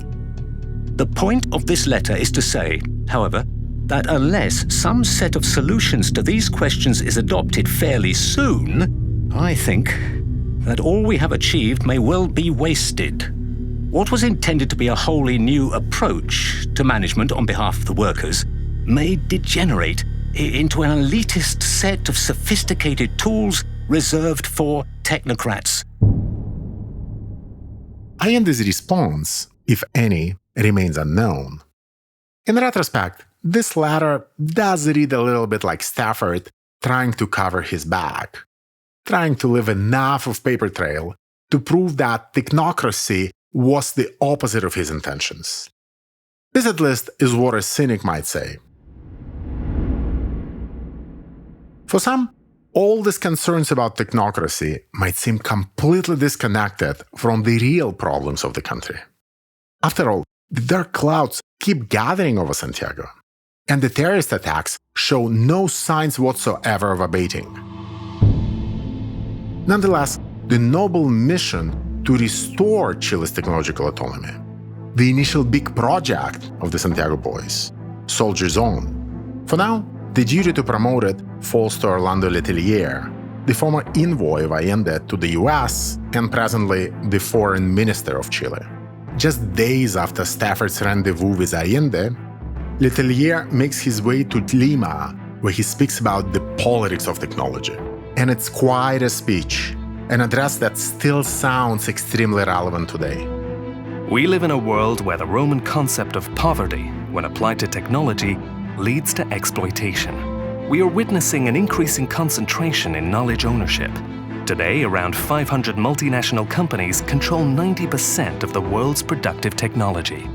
S9: The point of this letter is to say, however, that unless some set of solutions to these questions is adopted fairly soon, I think that all we have achieved may well be wasted. What was intended to be a wholly new approach to management on behalf of the workers may degenerate into an elitist set of sophisticated tools reserved for technocrats.
S1: Allende's response, if any, remains unknown. In retrospect, this letter does read a little bit like Stafford trying to cover his back, trying to leave enough of paper trail to prove that technocracy was the opposite of his intentions. This at least is what a cynic might say. For some, all these concerns about technocracy might seem completely disconnected from the real problems of the country. After all, the dark clouds keep gathering over Santiago, and the terrorist attacks show no signs whatsoever of abating. Nonetheless, the noble mission to restore Chile's technological autonomy, the initial big project of the Santiago Boys, Soldier Zone, for now, the duty to promote it falls to Orlando Letelier, the former envoy of Allende to the US and presently the foreign minister of Chile. Just days after Stafford's rendezvous with Allende, Letelier makes his way to Lima, where he speaks about the politics of technology. And it's quite a speech, an address that still sounds extremely relevant today.
S15: We live in a world where the Roman concept of poverty, when applied to technology, leads to exploitation. We are witnessing an increasing concentration in knowledge ownership. Today, around 500 multinational companies control 90% of the world's productive technology.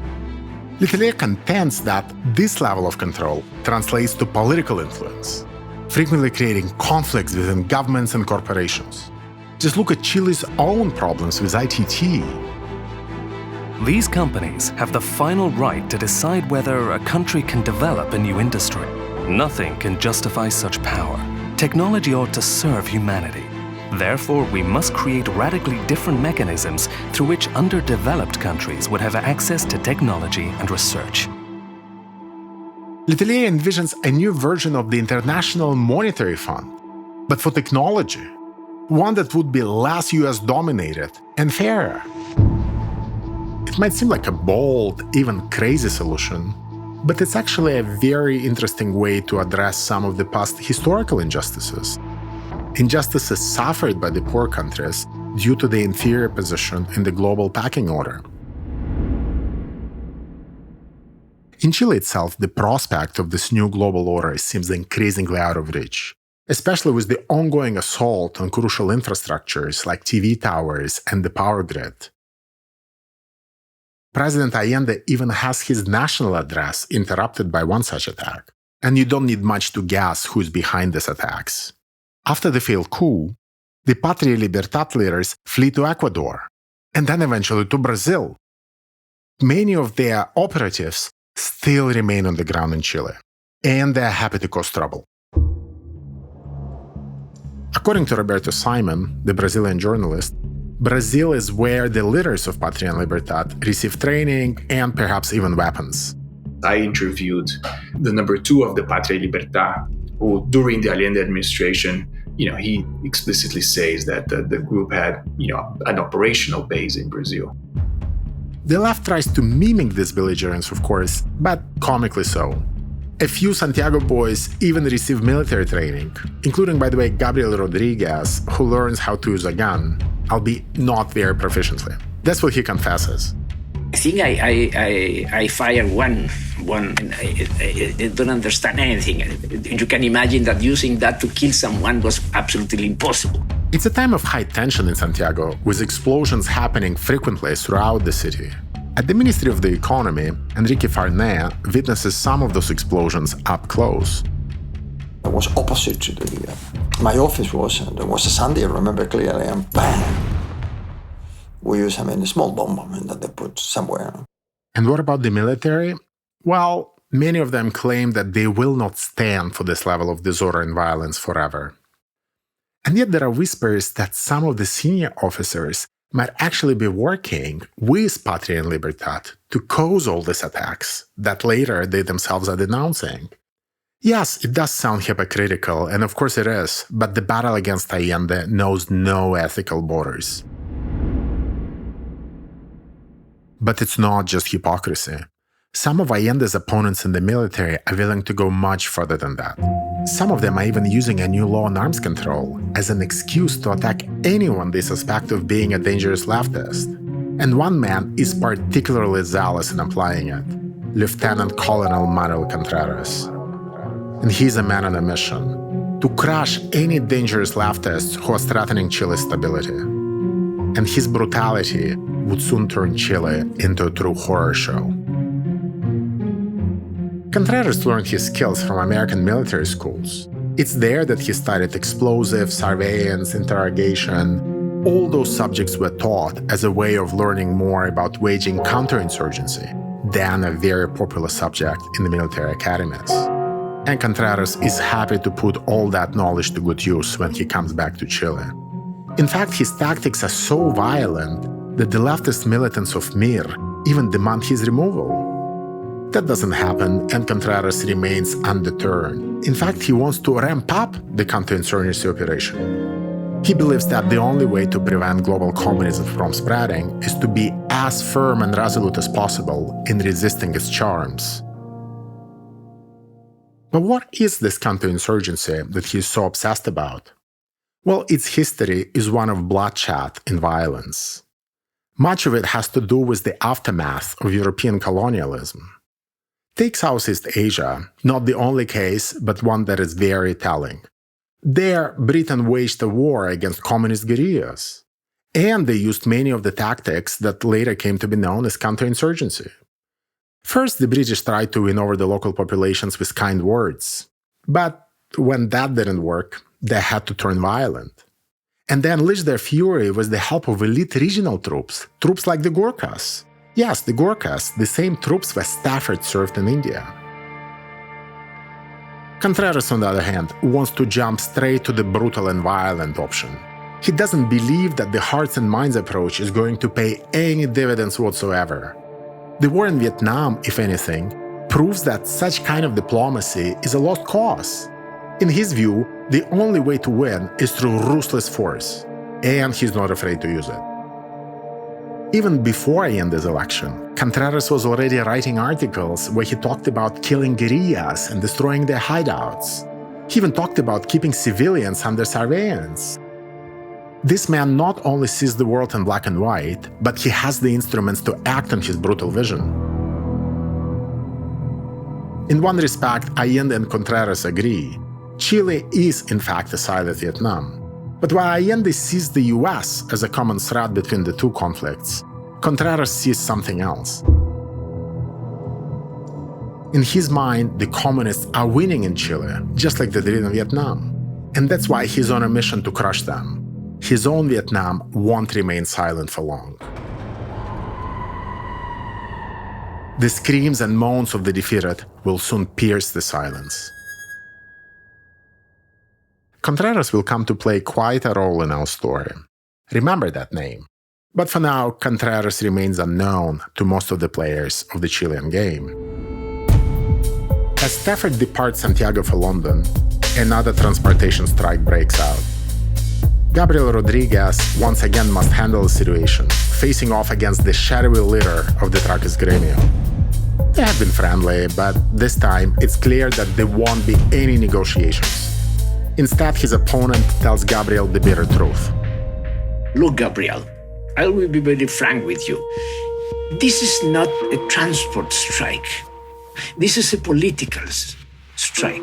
S1: Letelier contends that this level of control translates to political influence, frequently creating conflicts within governments and corporations. Just look at Chile's own problems with ITT.
S15: These companies have the final right to decide whether a country can develop a new industry. Nothing can justify such power. Technology ought to serve humanity. Therefore, we must create radically different mechanisms through which underdeveloped countries would have access to technology and research.
S1: Letelier envisions a new version of the International Monetary Fund, but for technology, one that would be less US-dominated and fairer. It might seem like a bold, even crazy solution, but it's actually a very interesting way to address some of the past historical injustices. Injustices suffered by the poor countries due to the inferior position in the global pecking order. In Chile itself, the prospect of this new global order seems increasingly out of reach, especially with the ongoing assault on crucial infrastructures like TV towers and the power grid. President Allende even has his national address interrupted by one such attack. And you don't need much to guess who's behind these attacks. After the failed coup, the Patria Libertad leaders flee to Ecuador, and then eventually to Brazil. Many of their operatives still remain on the ground in Chile, and they're happy to cause trouble. According to Roberto Simon, the Brazilian journalist, Brazil is where the leaders of Patria Libertad receive training and perhaps even weapons.
S16: I interviewed the number 2 of the Patria Libertad, who during the Allende administration, he explicitly says that the group had, an operational base in Brazil.
S1: The left tries to mimic this belligerence, of course, but comically so. A few Santiago Boys even receive military training, including, by the way, Gabriel Rodriguez, who learns how to use a gun, albeit not very proficiently. That's what he confesses.
S3: I think I fire one. I don't understand anything. You can imagine that using that to kill someone was absolutely impossible.
S1: It's a time of high tension in Santiago, with explosions happening frequently throughout the city. At the Ministry of the Economy, Enrique Fernando witnesses some of those explosions up close.
S17: I was opposite to my office was, and there was a Sunday, I remember clearly, and bang! We use, a small bomb that they put somewhere.
S1: And what about the military? Well, many of them claim that they will not stand for this level of disorder and violence forever. And yet there are whispers that some of the senior officers might actually be working with Patria and Libertad to cause all these attacks that later they themselves are denouncing. Yes, it does sound hypocritical, and of course it is, but the battle against Allende knows no ethical borders. But it's not just hypocrisy. Some of Allende's opponents in the military are willing to go much further than that. Some of them are even using a new law on arms control as an excuse to attack anyone they suspect of being a dangerous leftist. And one man is particularly zealous in applying it, Lieutenant Colonel Manuel Contreras. And he's a man on a mission to crush any dangerous leftists who are threatening Chile's stability. And his brutality would soon turn Chile into a true horror show. Contreras learned his skills from American military schools. It's there that he studied explosives, surveillance, interrogation. All those subjects were taught as a way of learning more about waging counterinsurgency than a very popular subject in the military academies. And Contreras is happy to put all that knowledge to good use when he comes back to Chile. In fact, his tactics are so violent that the leftist militants of MIR even demand his removal. That doesn't happen, and Contreras remains undeterred. In fact, he wants to ramp up the counterinsurgency operation. He believes that the only way to prevent global communism from spreading is to be as firm and resolute as possible in resisting its charms. But what is this counterinsurgency that he is so obsessed about? Well, its history is one of bloodshed and violence. Much of it has to do with the aftermath of European colonialism. Take Southeast Asia, not the only case, but one that is very telling. There, Britain waged a war against communist guerrillas, and they used many of the tactics that later came to be known as counterinsurgency. First, the British tried to win over the local populations with kind words, but when that didn't work, they had to turn violent. And they unleashed their fury with the help of elite regional troops like the Gurkhas. Yes, the Gurkhas, the same troops where Stafford served in India. Contreras, on the other hand, wants to jump straight to the brutal and violent option. He doesn't believe that the hearts and minds approach is going to pay any dividends whatsoever. The war in Vietnam, if anything, proves that such kind of diplomacy is a lost cause. In his view, the only way to win is through ruthless force, and he's not afraid to use it. Even before Allende's election, Contreras was already writing articles where he talked about killing guerrillas and destroying their hideouts. He even talked about keeping civilians under surveillance. This man not only sees the world in black and white, but he has the instruments to act on his brutal vision. In one respect, Allende and Contreras agree. Chile is, in fact, a silent Vietnam. But while Allende sees the US as a common thread between the two conflicts, Contreras sees something else. In his mind, the communists are winning in Chile, just like they did in Vietnam. And that's why he's on a mission to crush them. His own Vietnam won't remain silent for long. The screams and moans of the defeated will soon pierce the silence. Contreras will come to play quite a role in our story. Remember that name. But for now, Contreras remains unknown to most of the players of the Chilean game. As Stafford departs Santiago for London, another transportation strike breaks out. Gabriel Rodriguez once again must handle the situation, facing off against the shadowy leader of the truckers' gremio. They have been friendly, but this time it's clear that there won't be any negotiations. Instead, his opponent tells Gabriel the bitter truth.
S3: Look, Gabriel, I will be very frank with you. This is not a transport strike. This is a political strike.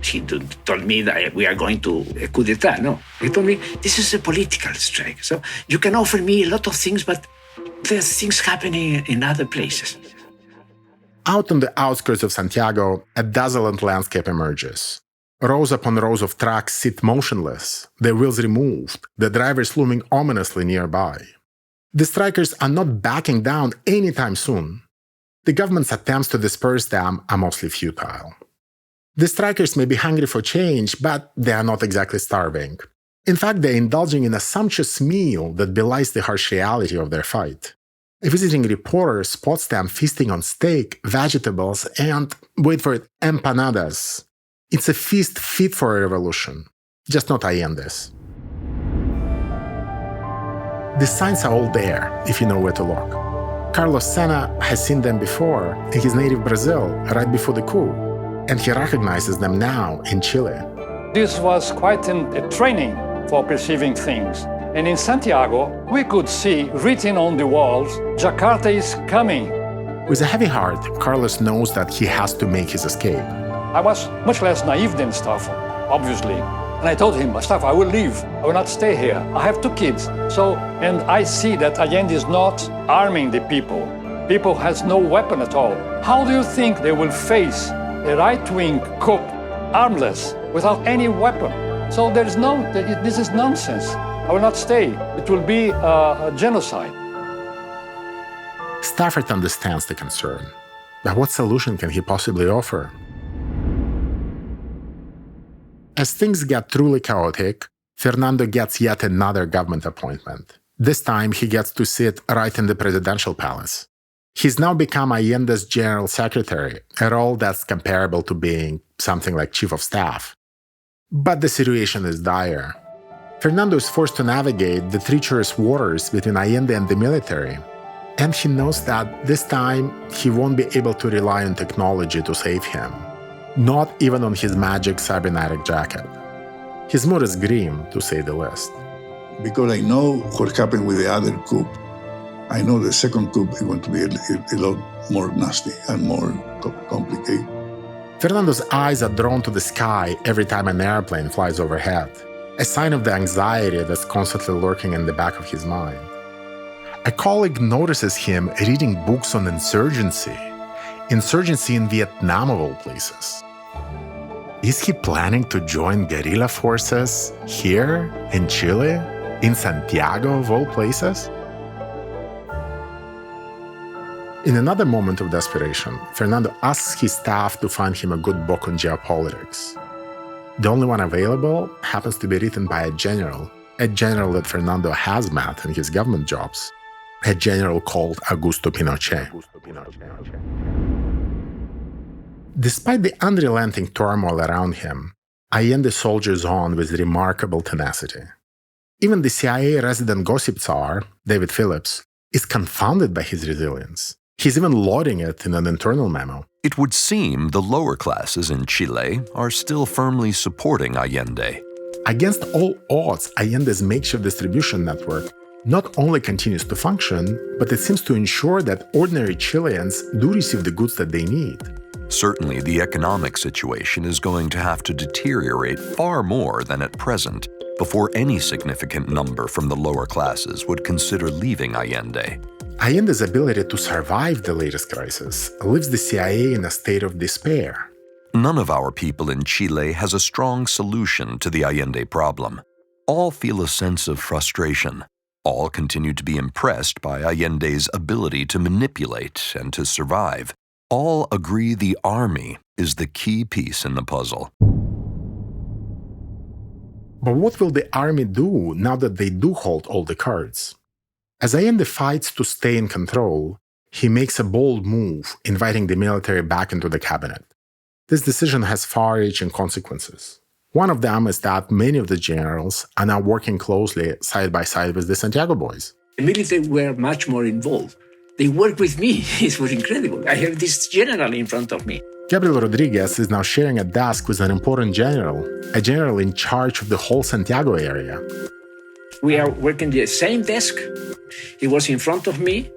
S3: He told me that we are going to a coup d'etat. No, he told me this is a political strike. So you can offer me a lot of things, but there's things happening in other places.
S1: Out on the outskirts of Santiago, a desolate landscape emerges. Rows upon rows of trucks sit motionless, their wheels removed, the drivers looming ominously nearby. The strikers are not backing down anytime soon. The government's attempts to disperse them are mostly futile. The strikers may be hungry for change, but they are not exactly starving. In fact, they're indulging in a sumptuous meal that belies the harsh reality of their fight. A visiting reporter spots them feasting on steak, vegetables, and, wait for it, empanadas. It's a feast fit for a revolution, just not Allende's. The signs are all there, if you know where to look. Carlos Sena has seen them before in his native Brazil, right before the coup, and he recognizes them now in Chile.
S5: This was quite a training for perceiving things. And in Santiago, we could see written on the walls, "Jakarta is coming."
S1: With a heavy heart, Carlos knows that he has to make his escape.
S5: I was much less naive than Stafford, obviously. And I told him, Stafford, I will leave. I will not stay here. I have 2 kids. And I see that Allende is not arming the people. People has no weapon at all. How do you think they will face a right-wing coup, armless, without any weapon? So this is nonsense. I will not stay. It will be a genocide.
S1: Stafford understands the concern, but what solution can he possibly offer? As things get truly chaotic, Fernando gets yet another government appointment. This time, he gets to sit right in the presidential palace. He's now become Allende's general secretary, a role that's comparable to being something like chief of staff. But the situation is dire. Fernando is forced to navigate the treacherous waters between Allende and the military, and he knows that this time he won't be able to rely on technology to save him, not even on his magic cybernetic jacket. His mood is grim, to say the least.
S14: Because I know what happened with the other coup. I know the second coup is going to be a lot more nasty and more complicated.
S1: Fernando's eyes are drawn to the sky every time an airplane flies overhead, a sign of the anxiety that's constantly lurking in the back of his mind. A colleague notices him reading books on insurgency in Vietnam of all places. Is he planning to join guerrilla forces here in Chile, in Santiago of all places? In another moment of desperation, Fernando asks his staff to find him a good book on geopolitics. The only one available happens to be written by a general that Fernando has met in his government jobs, a general called Augusto Pinochet. Despite the unrelenting turmoil around him, Allende soldiers on with remarkable tenacity. Even the CIA resident gossip czar, David Phillips, is confounded by his resilience. He's even lauding it in an internal memo.
S18: It would seem the lower classes in Chile are still firmly supporting Allende.
S1: Against all odds, Allende's makeshift distribution network not only continues to function, but it seems to ensure that ordinary Chileans do receive the goods that they need.
S18: Certainly, the economic situation is going to have to deteriorate far more than at present before any significant number from the lower classes would consider leaving Allende.
S1: Allende's ability to survive the latest crisis leaves the CIA in a state of despair.
S18: None of our people in Chile has a strong solution to the Allende problem. All feel a sense of frustration. All continue to be impressed by Allende's ability to manipulate and to survive. All agree the army is the key piece in the puzzle.
S1: But what will the army do now that they do hold all the cards? As Allende fights to stay in control, he makes a bold move, inviting the military back into the cabinet. This decision has far-reaching consequences. One of them is that many of the generals are now working closely side by side with the Santiago Boys.
S3: The military were much more involved. They worked with me. It was incredible. I have this general in front of me.
S1: Gabriel Rodriguez is now sharing a desk with an important general, a general in charge of the whole Santiago area.
S3: We are working the same desk. He was in front of me.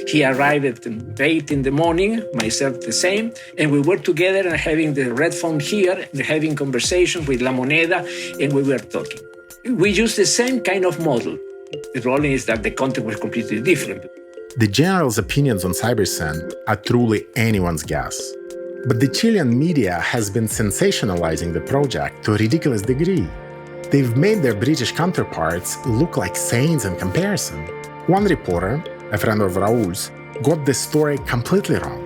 S3: He arrived at 8 in the morning, myself the same, and we were together and having the red phone here, and having conversations with La Moneda, and we were talking. We used the same kind of model. The problem is that the content was completely different.
S1: The general's opinions on CyberSyn are truly anyone's guess. But the Chilean media has been sensationalizing the project to a ridiculous degree. They've made their British counterparts look like saints in comparison. One reporter, a friend of Raul's, got the story completely wrong.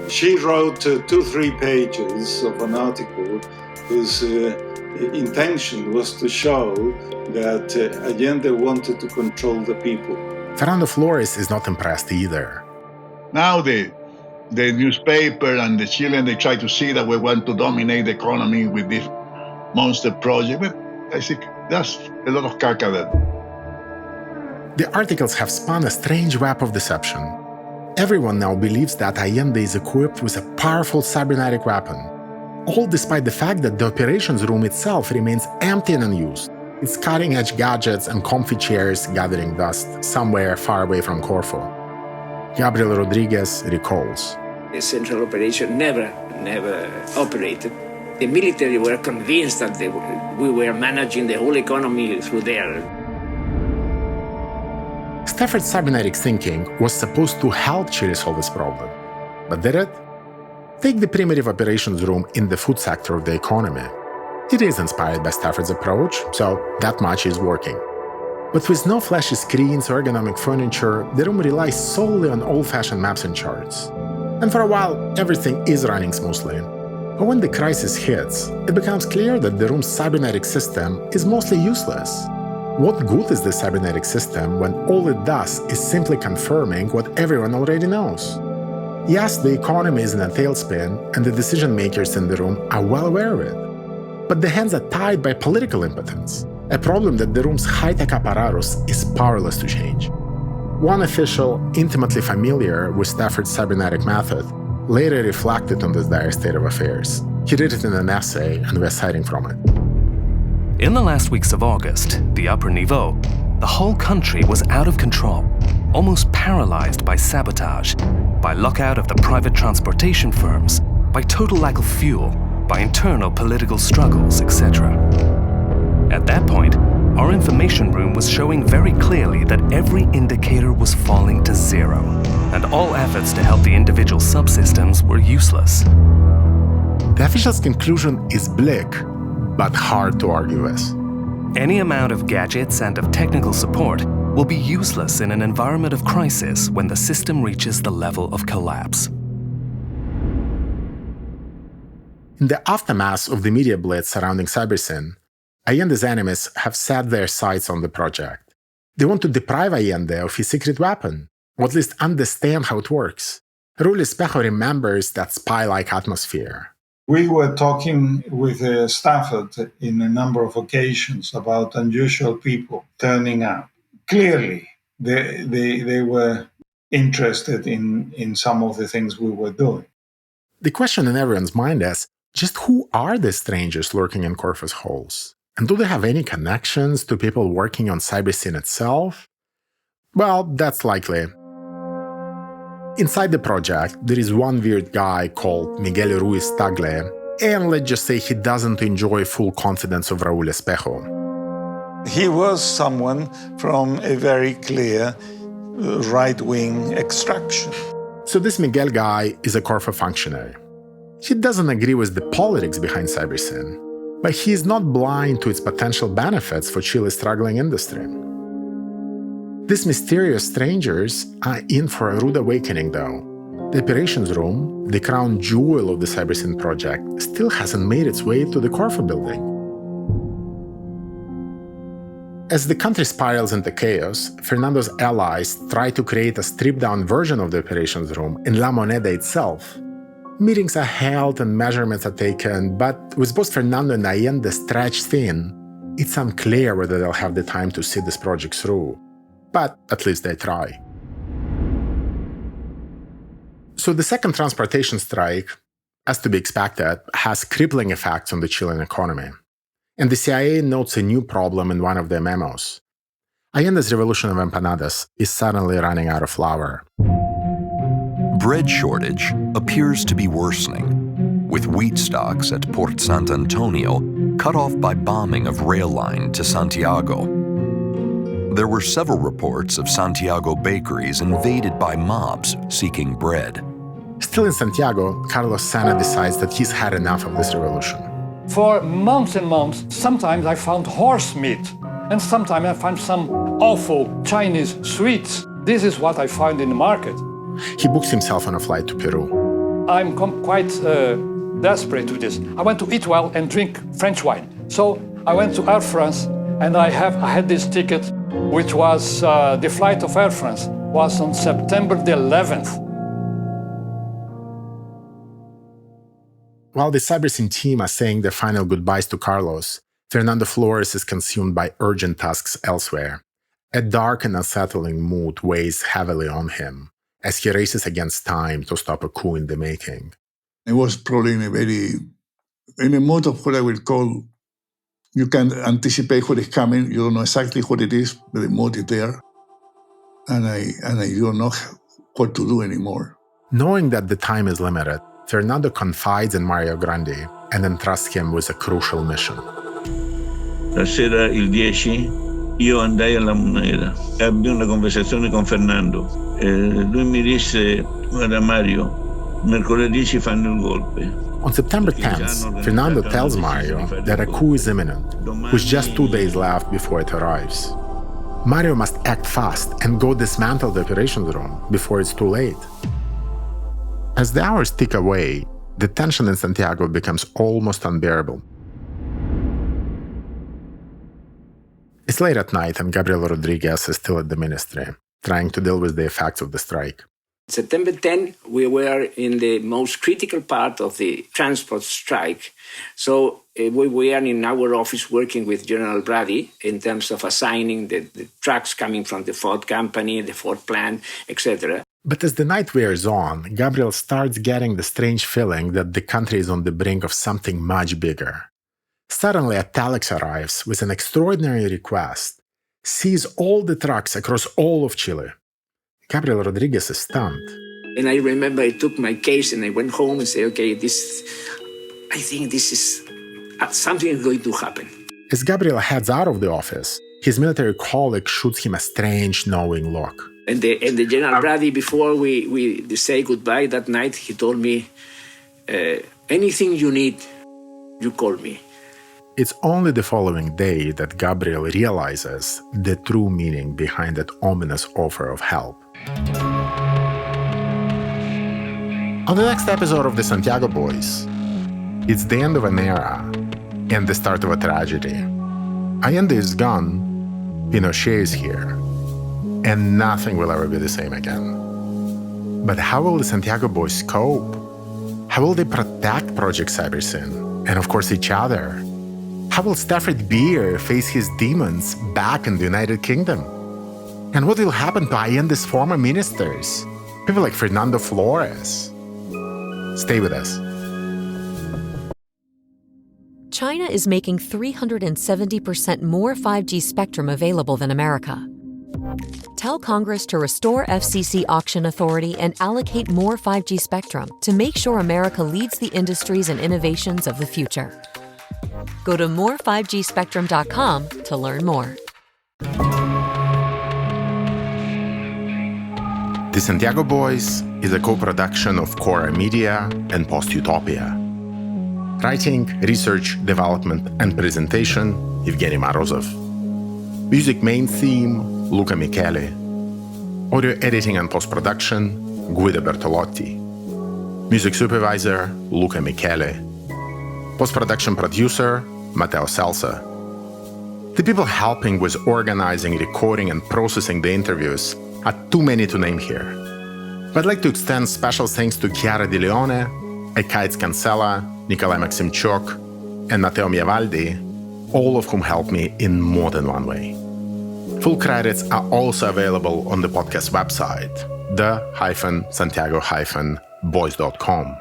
S13: She wrote 2-3 pages of an article whose intention was to show that Allende wanted to control the people.
S1: Fernando Flores is not impressed either.
S14: Now the newspaper and the Chilean, they try to see that we want to dominate the economy with this monster project. But I think that's a lot of caca there.
S1: The articles have spun a strange web of deception. Everyone now believes that Allende is equipped with a powerful cybernetic weapon, all despite the fact that the operations room itself remains empty and unused. Its cutting-edge gadgets and comfy chairs gathering dust somewhere far away from Corfu. Gabriel Rodriguez recalls.
S3: The central operation never operated. The military were convinced that we were managing the whole economy through there.
S1: Stafford's cybernetic thinking was supposed to help Chile solve this problem. But did it? Take the primitive operations room in the food sector of the economy. It is inspired by Stafford's approach, so that much is working. But with no flashy screens or ergonomic furniture, the room relies solely on old-fashioned maps and charts. And for a while, everything is running smoothly. But when the crisis hits, it becomes clear that the room's cybernetic system is mostly useless. What good is the cybernetic system when all it does is simply confirming what everyone already knows? Yes, the economy is in a tailspin, and the decision-makers in the room are well aware of it. But the hands are tied by political impotence, a problem that the room's high-tech apparatus is powerless to change. One official, intimately familiar with Stafford's cybernetic method, later reflected on this dire state of affairs. He did it in an essay, and we're citing from it.
S15: In the last weeks of August, the upper niveau, the whole country was out of control, almost paralyzed by sabotage, by lockout of the private transportation firms, by total lack of fuel, by internal political struggles, etc. At that point, our information room was showing very clearly that every indicator was falling to zero, and all efforts to help the individual subsystems were useless.
S1: The official's conclusion is bleak, but hard to argue with.
S15: Any amount of gadgets and of technical support will be useless in an environment of crisis when the system reaches the level of collapse.
S1: In the aftermath of the media blitz surrounding CyberSyn, Allende's enemies have set their sights on the project. They want to deprive Allende of his secret weapon, or at least understand how it works. Raul Espejo remembers that spy-like atmosphere.
S13: We were talking with Stafford in a number of occasions about unusual people turning up. Clearly, they were interested in some of the things we were doing.
S1: The question in everyone's mind is, just who are the strangers lurking in Corfu's halls? And do they have any connections to people working on CyberSyn itself? Well, that's likely. Inside the project, there is one weird guy called Miguel Ruiz Tagle, and let's just say he doesn't enjoy full confidence of Raul Espejo.
S13: He was someone from a very clear right-wing extraction.
S1: So this Miguel guy is a Corfo functionary. He doesn't agree with the politics behind CyberSyn, but he is not blind to its potential benefits for Chile's struggling industry. These mysterious strangers are in for a rude awakening, though. The operations room, the crown jewel of the CyberSyn project, still hasn't made its way to the Corfo building. As the country spirals into chaos, Fernando's allies try to create a stripped-down version of the operations room in La Moneda itself. Meetings are held and measurements are taken, but with both Fernando and Allende stretched thin, it's unclear whether they'll have the time to see this project through. But at least they try. So the second transportation strike, as to be expected, has crippling effects on the Chilean economy. And the CIA notes a new problem in one of their memos. Allende's revolution of empanadas is suddenly running out of flour.
S18: Bread shortage appears to be worsening, with wheat stocks at Port Sant Antonio cut off by bombing of rail line to Santiago. There were several reports of Santiago bakeries invaded by mobs seeking bread.
S1: Still in Santiago, Carlos Sena decides that he's had enough of this revolution.
S5: For months and months, sometimes I found horse meat, and sometimes I found some awful Chinese sweets. This is what I found in the market.
S1: He books himself on a flight to Peru.
S5: I'm quite desperate with this. I want to eat well and drink French wine. So I went to Air France, and I had this ticket, which was the flight of Air France, was on September the 11th.
S1: While the CyberSyn team are saying their final goodbyes to Carlos, Fernando Flores is consumed by urgent tasks elsewhere. A dark and unsettling mood weighs heavily on him as he races against time to stop a coup in the making.
S14: I was probably in a mode of what I will call, you can anticipate what is coming, you don't know exactly what it is, but the mode is there, and I don't know what to do anymore.
S1: Knowing that the time is limited, Fernando confides in Mario Grandi and entrusts him with a crucial mission.
S19: La sera il 10, io andai alla Moneda. Ebbi una conversazione con Fernando. Lui mi disse, guarda Mario, mercoledì ci fanno il golpe.
S1: On September 10th, Fernando tells Mario that a coup is imminent, with just 2 days left before it arrives. Mario must act fast and go dismantle the operations room before it's too late. As the hours tick away, the tension in Santiago becomes almost unbearable. It's late at night and Gabriel Rodriguez is still at the ministry, trying to deal with the effects of the strike.
S3: September 10, we were in the most critical part of the transport strike. So we were in our office working with General Brady in terms of assigning the trucks coming from the Ford company, the Ford plant, etc.
S1: But as the night wears on, Gabriel starts getting the strange feeling that the country is on the brink of something much bigger. Suddenly, a telex arrives with an extraordinary request: seize all the trucks across all of Chile. Gabriel Rodriguez is stunned.
S3: And I remember I took my case and I went home and said, okay, I think this is something is going to happen.
S1: As Gabriel heads out of the office, his military colleague shoots him a strange, knowing look.
S3: And the General Brady, before we say goodbye that night, he told me, anything you need, you call me.
S1: It's only the following day that Gabriel realizes the true meaning behind that ominous offer of help. On the next episode of the Santiago Boys, it's the end of an era and the start of a tragedy. Allende is gone, Pinochet is here, and nothing will ever be the same again. But how will the Santiago Boys cope? How will they protect Project CyberSyn, and of course each other? How will Stafford Beer face his demons back in the United Kingdom? And what will happen to Allende's former ministers? People like Fernando Flores. Stay with us.
S20: China is making 370% more 5G spectrum available than America. Tell Congress to restore FCC auction authority and allocate more 5G spectrum to make sure America leads the industries and innovations of the future. Go to more5gspectrum.com to learn more.
S1: The Santiago Boys is a co-production of Cora Media and Post Utopia. Writing, research, development, and presentation, Evgeny Morozov. Music main theme, Luca Michele. Audio editing and post-production, Guido Bertolotti. Music supervisor, Luca Michele. Post-production producer, Matteo Salsa. The people helping with organizing, recording, and processing the interviews are too many to name here. But I'd like to extend special thanks to Chiara Di Leone, Ekaitz Cancella, Nikolai Maximchuk, and Matteo Miavaldi, all of whom helped me in more than one way. Full credits are also available on the podcast website, the-santiago-boys.com.